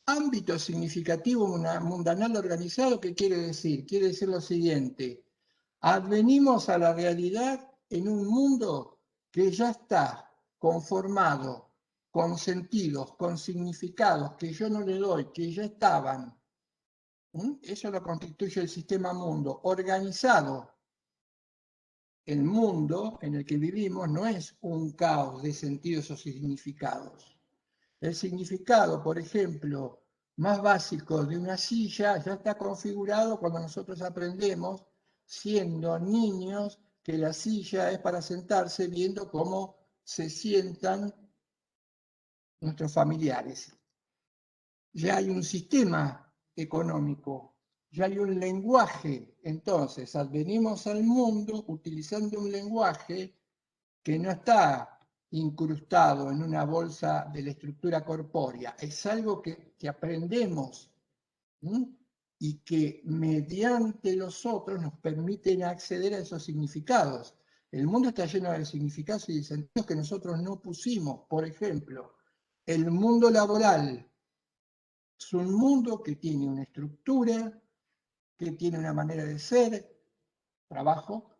S1: Ámbito significativo mundanal organizado, ¿qué quiere decir? Quiere decir lo siguiente, advenimos a la realidad en un mundo que ya está conformado, con sentidos, con significados que yo no le doy, que ya estaban. Eso lo constituye el sistema mundo, organizado. El mundo en el que vivimos no es un caos de sentidos o significados. El significado, por ejemplo, más básico de una silla ya está configurado cuando nosotros aprendemos, siendo niños, que la silla es para sentarse viendo cómo se sientan nuestros familiares. Ya hay un sistema económico, ya hay un lenguaje. Entonces, advenimos al mundo utilizando un lenguaje que no está incrustado en una bolsa de la estructura corpórea, es algo que aprendemos, ¿sí? Y que mediante los otros nos permiten acceder a esos significados. El mundo está lleno de significados y de sentidos que nosotros no pusimos. Por ejemplo, el mundo laboral es un mundo que tiene una estructura, que tiene una manera de ser, trabajo,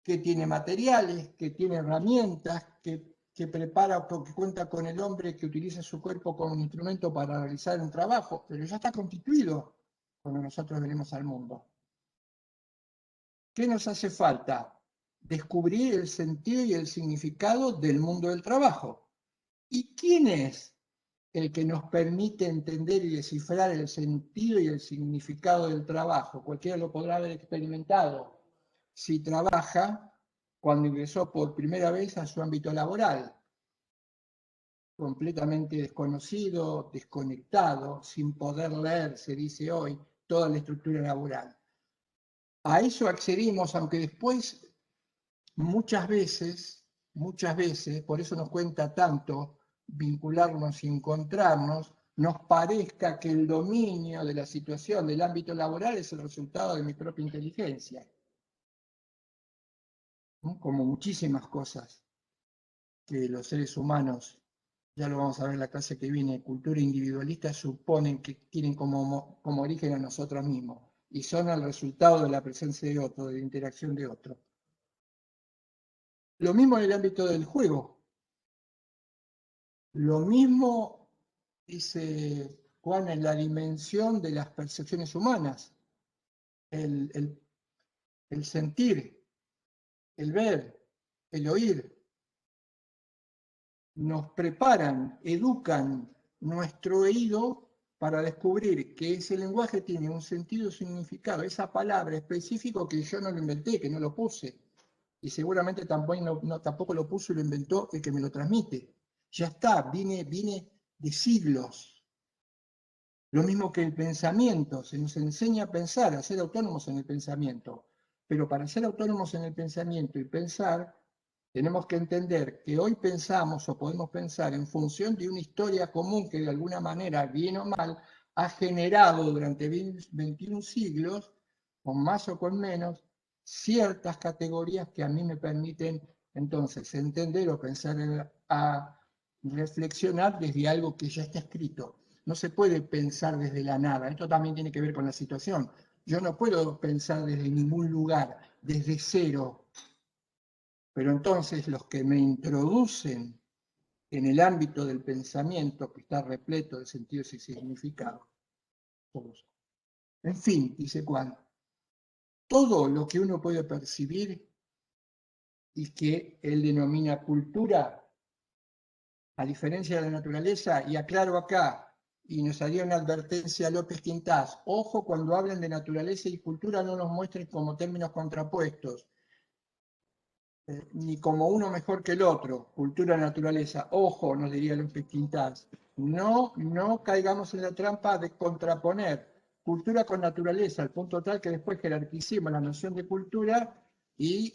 S1: que tiene materiales, que tiene herramientas, que que prepara o que cuenta con el hombre que utiliza su cuerpo como un instrumento para realizar un trabajo, pero ya está constituido cuando nosotros venimos al mundo. ¿Qué nos hace falta? Descubrir el sentido y el significado del mundo del trabajo. ¿Y quién es el que nos permite entender y descifrar el sentido y el significado del trabajo? Cualquiera lo podrá haber experimentado si trabaja cuando ingresó por primera vez a su ámbito laboral, completamente desconocido, desconectado, sin poder leer, se dice hoy, toda la estructura laboral. A eso accedimos, aunque después muchas veces, por eso nos cuenta tanto vincularnos y encontrarnos, nos parezca que el dominio de la situación del ámbito laboral es el resultado de mi propia inteligencia, ¿no? Como muchísimas cosas que los seres humanos, ya lo vamos a ver en la clase que viene, cultura individualista, suponen que tienen como origen a nosotros mismos y son el resultado de la presencia de otro, de la interacción de otro. Lo mismo en el ámbito del juego. Lo mismo, dice Juan, en la dimensión de las percepciones humanas, el sentir, el ver, el oír, nos preparan, educan nuestro oído para descubrir que ese lenguaje tiene un sentido y significado, esa palabra específica que yo no lo inventé, que no lo puse, y seguramente tampoco lo puso y lo inventó el que me lo transmite. Ya está, viene de siglos. Lo mismo que el pensamiento, se nos enseña a pensar, a ser autónomos en el pensamiento, pero para ser autónomos en el pensamiento y pensar, tenemos que entender que hoy pensamos o podemos pensar en función de una historia común que de alguna manera, bien o mal, ha generado durante 21 siglos, con más o con menos, ciertas categorías que a mí me permiten entonces entender o pensar a reflexionar desde algo que ya está escrito. No se puede pensar desde la nada. Esto también tiene que ver con la situación. Yo no puedo pensar desde ningún lugar, desde cero. Pero entonces los que me introducen en el ámbito del pensamiento, que está repleto de sentidos y significados, todos. En fin, dice Juan, todo lo que uno puede percibir y que él denomina cultura, a diferencia de la naturaleza, y aclaro acá, y nos haría una advertencia a López Quintás, ojo cuando hablen de naturaleza y cultura no nos muestren como términos contrapuestos, ni como uno mejor que el otro, cultura, naturaleza, ojo, nos diría López Quintás, no caigamos en la trampa de contraponer cultura con naturaleza, al punto tal que después jerarquicemos la noción de cultura y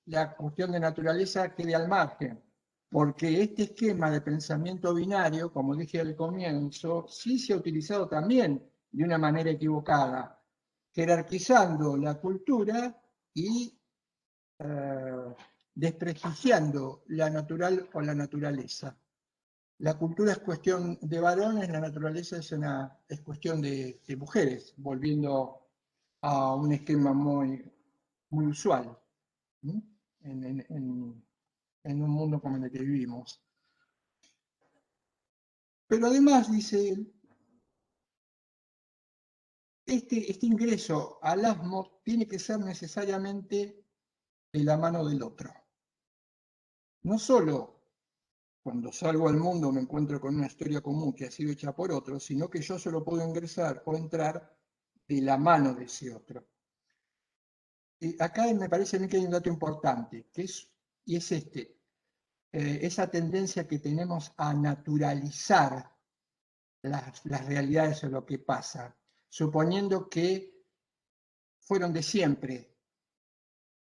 S1: la cuestión de naturaleza quede al margen. Porque este esquema de pensamiento binario, como dije al comienzo, sí se ha utilizado también de una manera equivocada, jerarquizando la cultura y desprestigiando la natural o la naturaleza. La cultura es cuestión de varones, la naturaleza es cuestión de mujeres, volviendo a un esquema muy usual, ¿no? En un mundo como en el que vivimos. Pero además, dice él, este ingreso al asmo tiene que ser necesariamente de la mano del otro. No solo cuando salgo al mundo me encuentro con una historia común que ha sido hecha por otro, sino que yo solo puedo ingresar o entrar de la mano de ese otro. Y acá me parece a mí que hay un dato importante, y es esa tendencia que tenemos a naturalizar las realidades o lo que pasa, suponiendo que fueron de siempre,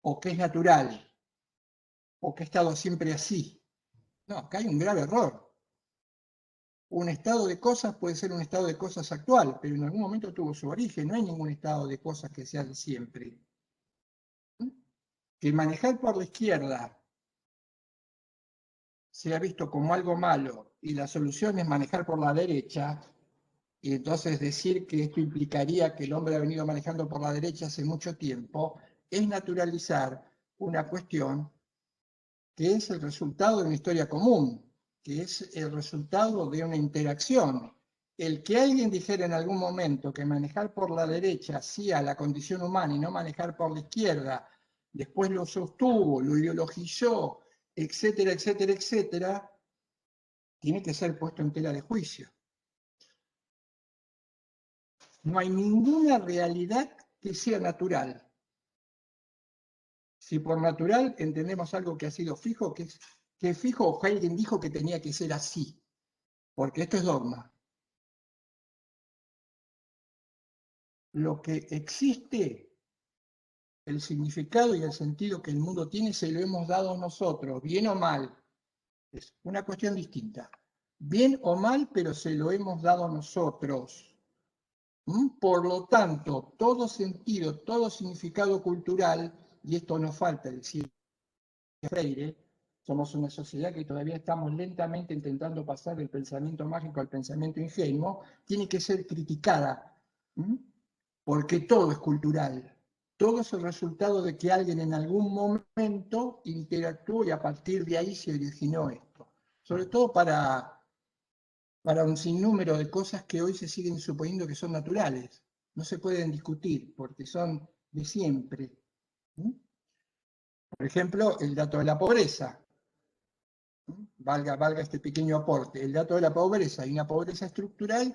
S1: o que es natural, o que ha estado siempre así. No, acá hay un grave error. Un estado de cosas puede ser un estado de cosas actual, pero en algún momento tuvo su origen. No hay ningún estado de cosas que sea de siempre. Que manejar por la izquierda sea visto como algo malo y la solución es manejar por la derecha, y entonces decir que esto implicaría que el hombre ha venido manejando por la derecha hace mucho tiempo, es naturalizar una cuestión que es el resultado de una historia común, que es el resultado de una interacción. El que alguien dijera en algún momento que manejar por la derecha hacía la condición humana y no manejar por la izquierda, después lo sostuvo, lo ideologizó, etcétera, etcétera, etcétera, tiene que ser puesto en tela de juicio. No hay ninguna realidad que sea natural. Si por natural entendemos algo que ha sido fijo, que es fijo, o alguien dijo que tenía que ser así, porque esto es dogma. Lo que existe, el significado y el sentido que el mundo tiene, se lo hemos dado nosotros, bien o mal. Es una cuestión distinta. Bien o mal, pero se lo hemos dado nosotros. Por lo tanto, todo sentido, todo significado cultural, y esto nos falta decir Freire, somos una sociedad que todavía estamos lentamente intentando pasar del pensamiento mágico al pensamiento ingenuo, tiene que ser criticada, porque todo es cultural. Todo es el resultado de que alguien en algún momento interactuó y a partir de ahí se originó esto. Sobre todo para un sinnúmero de cosas que hoy se siguen suponiendo que son naturales. No se pueden discutir porque son de siempre. Por ejemplo, el dato de la pobreza. Valga este pequeño aporte. El dato de la pobreza, hay una pobreza estructural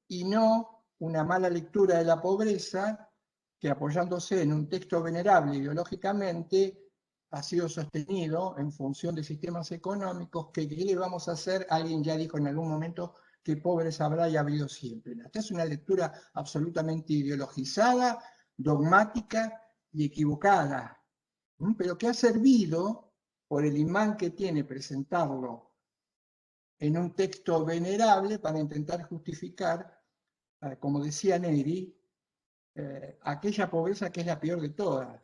S1: y no una mala lectura de la pobreza que apoyándose en un texto venerable ideológicamente ha sido sostenido en función de sistemas económicos que ¿qué le vamos a hacer? Alguien ya dijo en algún momento que pobres habrá y ha habido siempre. Esta es una lectura absolutamente ideologizada, dogmática y equivocada, pero que ha servido por el imán que tiene presentarlo en un texto venerable para intentar justificar, como decía Neri, aquella pobreza que es la peor de todas,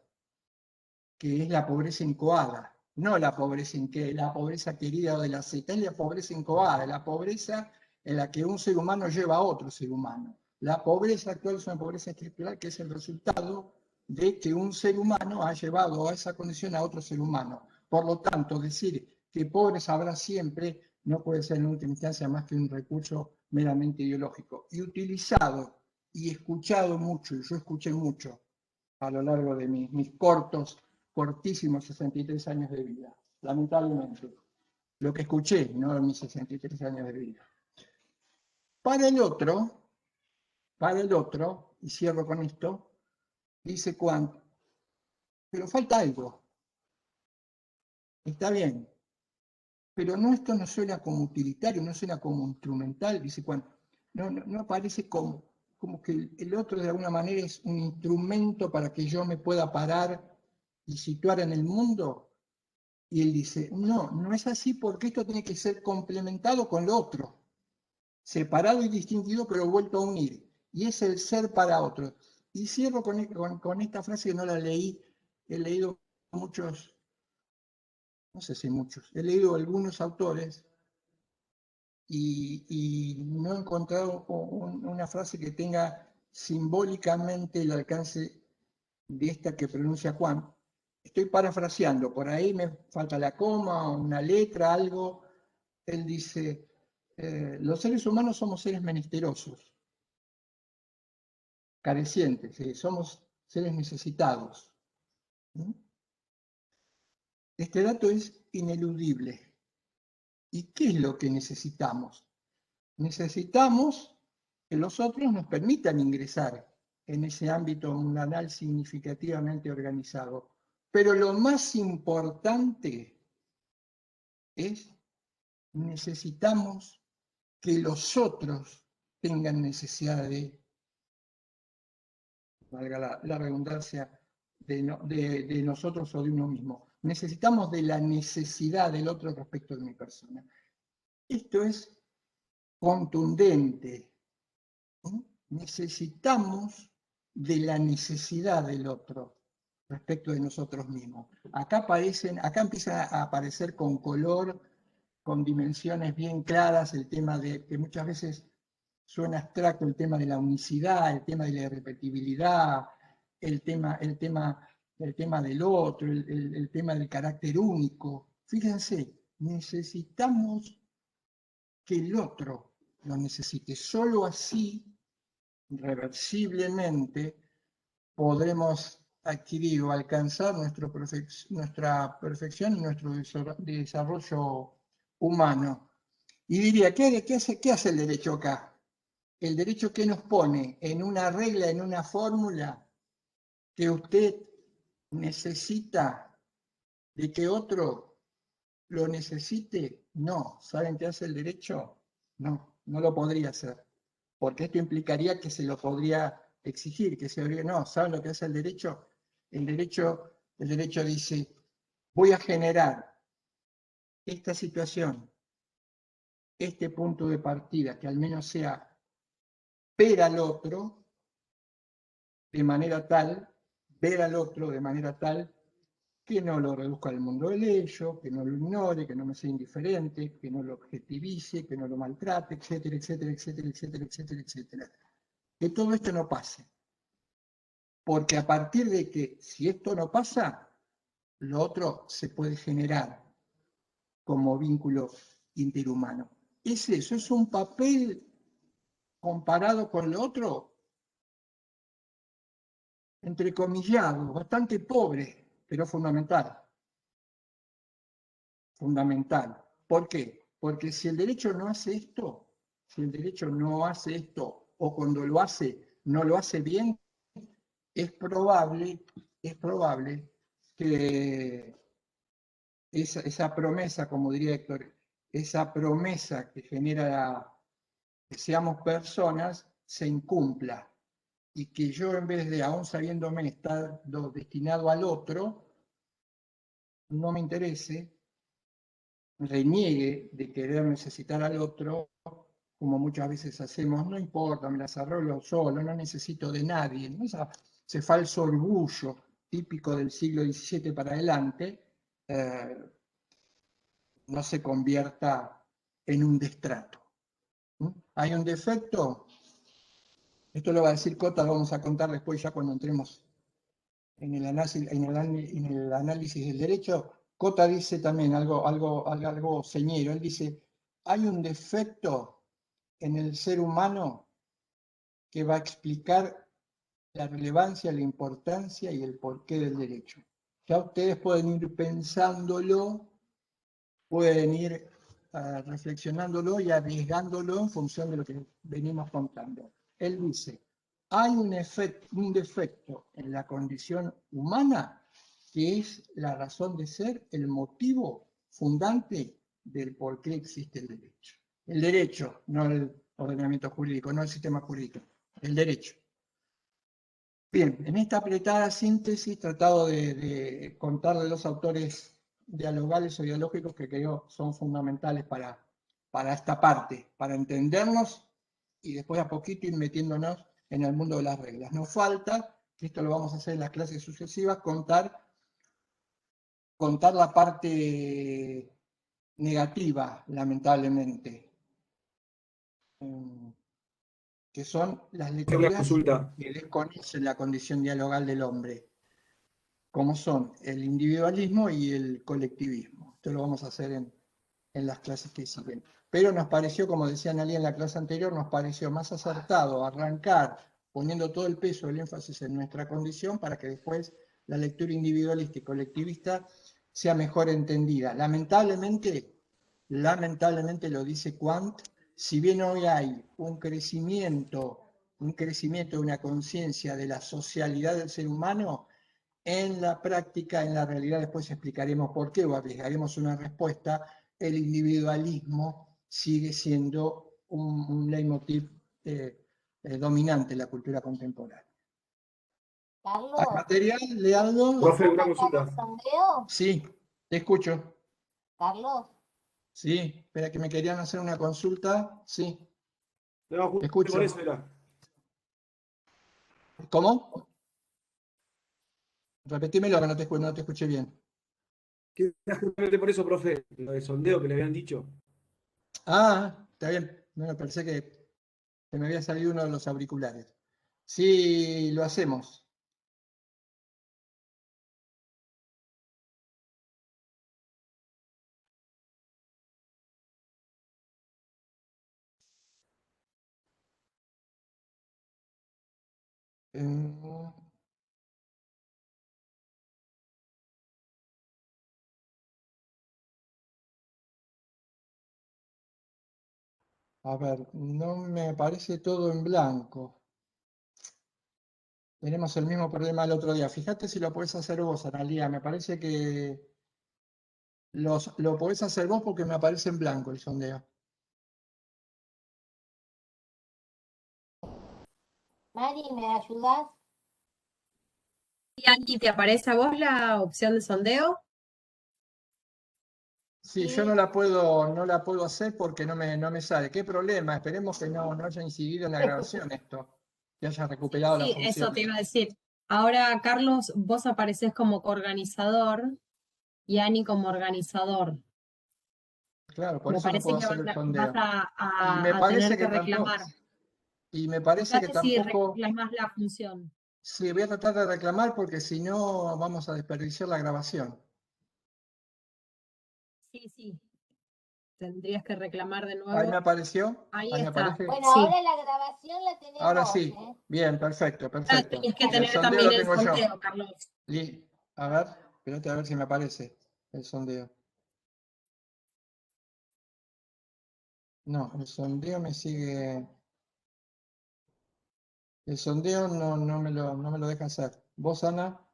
S1: que es la pobreza incoada, no la pobreza querida o de la Z, es la pobreza incoada, la pobreza en la que un ser humano lleva a otro ser humano. La pobreza actual es una pobreza estructural que es el resultado de que un ser humano ha llevado a esa condición a otro ser humano. Por lo tanto, decir que pobres habrá siempre no puede ser en última instancia más que un recurso meramente ideológico. Y utilizado y escuchado mucho, y yo escuché mucho a lo largo de mis cortísimos 63 años de vida, lamentablemente. Lo que escuché, no mis 63 años de vida. Para el otro, y cierro con esto, dice Kant, pero falta algo. Está bien, pero no, esto no suena como utilitario, no suena como instrumental, dice Kant. No aparece como que el otro de alguna manera es un instrumento para que yo me pueda parar y situar en el mundo. Y él dice, no es así porque esto tiene que ser complementado con lo otro, separado y distinguido pero vuelto a unir. Y es el ser para otro. Y cierro con esta frase que no la leí, he leído muchos, no sé si muchos, he leído algunos autores y no he encontrado una frase que tenga simbólicamente el alcance de esta que pronuncia Juan. Estoy parafraseando, por ahí me falta la coma, una letra, algo. Él dice, los seres humanos somos seres menesterosos, carecientes, somos seres necesitados. Este dato es ineludible. ¿Y qué es lo que necesitamos? Necesitamos que los otros nos permitan ingresar en ese ámbito mundanal significativamente organizado. Pero lo más importante es necesitamos que los otros tengan necesidad de, valga la redundancia, de nosotros o de uno mismo. Necesitamos de la necesidad del otro respecto de mi persona. Esto es contundente. Necesitamos de la necesidad del otro respecto de nosotros mismos. Acá empiezan a aparecer con color, con dimensiones bien claras, el tema de que muchas veces suena abstracto, el tema de la unicidad, el tema de la irrepetibilidad, el tema del otro, el tema del carácter único. Fíjense, necesitamos que el otro lo necesite. Solo así, reversiblemente, podremos adquirir o alcanzar nuestra perfección y nuestro desarrollo humano. Y diría, ¿qué hace el derecho acá? El derecho que nos pone en una regla, en una fórmula, que usted necesita de que otro lo necesite. No. ¿Saben qué hace el derecho? No, no lo podría hacer. Porque esto implicaría que se lo podría exigir, que se habría. No, ¿saben lo que hace el derecho? El derecho dice, voy a generar esta situación, este punto de partida, que al menos sea ver al otro de manera tal, ver al otro de manera tal que no lo reduzca al mundo del ello, que no lo ignore, que no me sea indiferente, que no lo objetivice, que no lo maltrate, etcétera, etcétera, etcétera, etcétera, etcétera, etcétera. Que todo esto no pase. Porque a partir de que si esto no pasa, lo otro se puede generar como vínculo interhumano. Es eso, es un papel comparado con lo otro, entrecomillado, bastante pobre, pero fundamental. Fundamental. ¿Por qué? Porque si el derecho no hace esto, si el derecho no hace esto, o cuando lo hace, no lo hace bien, es probable que esa promesa, como diría Héctor, esa promesa que genera que seamos personas, se incumpla. Y que yo, en vez de, aún sabiéndome estar destinado al otro, no me interese, reniegue de querer necesitar al otro, como muchas veces hacemos, no importa, me las arreglo solo, no necesito de nadie, ¿no? Ese falso orgullo típico del siglo XVII para adelante, no se convierta en un destrato. ¿Hay un defecto? Esto lo va a decir Cota, lo vamos a contar después ya cuando entremos en el análisis del derecho. Cota dice también algo señero, él dice, hay un defecto en el ser humano que va a explicar la relevancia, la importancia y el porqué del derecho. Ya ustedes pueden ir pensándolo, pueden ir reflexionándolo y arriesgándolo en función de lo que venimos contando. Él dice, hay un defecto en la condición humana que es la razón de ser, el motivo fundante del por qué existe el derecho. El derecho, no el ordenamiento jurídico, no el sistema jurídico, el derecho. Bien, en esta apretada síntesis tratado de contar de los autores dialogales o dialógicos que creo son fundamentales para esta parte, para entendernos y después a poquito ir metiéndonos en el mundo de las reglas. Nos falta, que esto lo vamos a hacer en las clases sucesivas, contar la parte negativa, lamentablemente, que son las
S2: Una
S1: lecturas
S2: consulta.
S1: que desconocen la condición dialogal del hombre, como son el individualismo y el colectivismo. Esto lo vamos a hacer en las clases que siguen. Pero nos pareció, como decía Analia en la clase anterior, nos pareció más acertado arrancar poniendo todo el peso, el énfasis en nuestra condición para que después la lectura individualista y colectivista sea mejor entendida. Lamentablemente lo dice Kant, si bien hoy hay un crecimiento de una conciencia de la socialidad del ser humano, en la práctica, en la realidad, después explicaremos por qué o arriesgaremos una respuesta, el individualismo sigue siendo un leitmotiv dominante en la cultura contemporánea. ¿Hay
S3: Carlos,
S1: material de algo?
S2: Profe, una
S3: ¿acá
S2: consulta.
S3: el sondeo?
S1: Sí, te escucho.
S3: Carlos,
S1: Sí, espera que me querían hacer una consulta. Sí,
S2: No,
S1: te
S2: justo por eso
S1: escucho.
S2: era.
S1: ¿Cómo? Repetímelo que no te escuché bien.
S2: Que era justamente por eso, profe, lo de sondeo que le habían dicho.
S1: Ah, está bien. Bueno, pensé que me había salido uno de los auriculares. Sí, lo hacemos. Eh, a ver, no me parece todo en blanco. Tenemos el mismo problema el otro día. Fíjate si lo podés hacer vos, Analía. Me parece que lo podés hacer vos porque me aparece en blanco el sondeo.
S3: Mari, ¿me ayudas?
S4: ¿Y Andy, te aparece a vos la opción de sondeo?
S1: Sí, yo
S3: Sí.
S1: no la puedo hacer porque no me sale. ¿Qué problema? Esperemos que no haya incidido en la grabación esto, que haya recuperado la
S4: Sí, eso
S1: función.
S4: te iba a decir. Ahora, Carlos, vos apareces como coorganizador y Ani como organizador.
S1: Claro, por
S4: Me
S1: eso no
S4: parece
S1: puedo
S4: que
S1: hacer el
S4: vas
S1: sondeo.
S4: a,
S1: Y me
S4: a tener
S1: parece
S4: que
S1: que tampoco,
S4: reclamar.
S1: y me parece que
S4: Fíjate si
S1: tampoco,
S4: reclamas la función.
S1: sí, voy a tratar de reclamar porque si no vamos a desperdiciar la grabación.
S4: Sí, sí, tendrías que reclamar de
S1: Ahí me
S4: nuevo.
S1: apareció,
S4: Ahí
S1: ahí me
S4: está.
S1: aparece.
S3: Bueno,
S4: Sí,
S3: ahora la grabación la tenés
S1: Ahora
S3: vos,
S1: sí,
S3: ¿eh?
S1: bien, perfecto,
S4: ahora
S1: perfecto.
S4: tenés que
S1: El
S4: tener
S1: sondeo
S4: también
S1: lo
S4: el
S1: tengo yo.
S4: sondeo, Carlos.
S1: A ver, espérate a ver si me aparece el sondeo. No, el sondeo me sigue. El sondeo no me lo deja hacer. ¿Vos, Ana,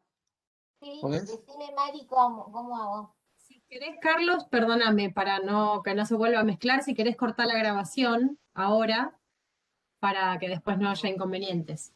S3: Sí,
S1: podés?
S3: decime, Mari, cómo hago.
S4: Si querés, Carlos, perdóname, para que no se vuelva a mezclar, si querés cortar la grabación ahora para que después no haya inconvenientes.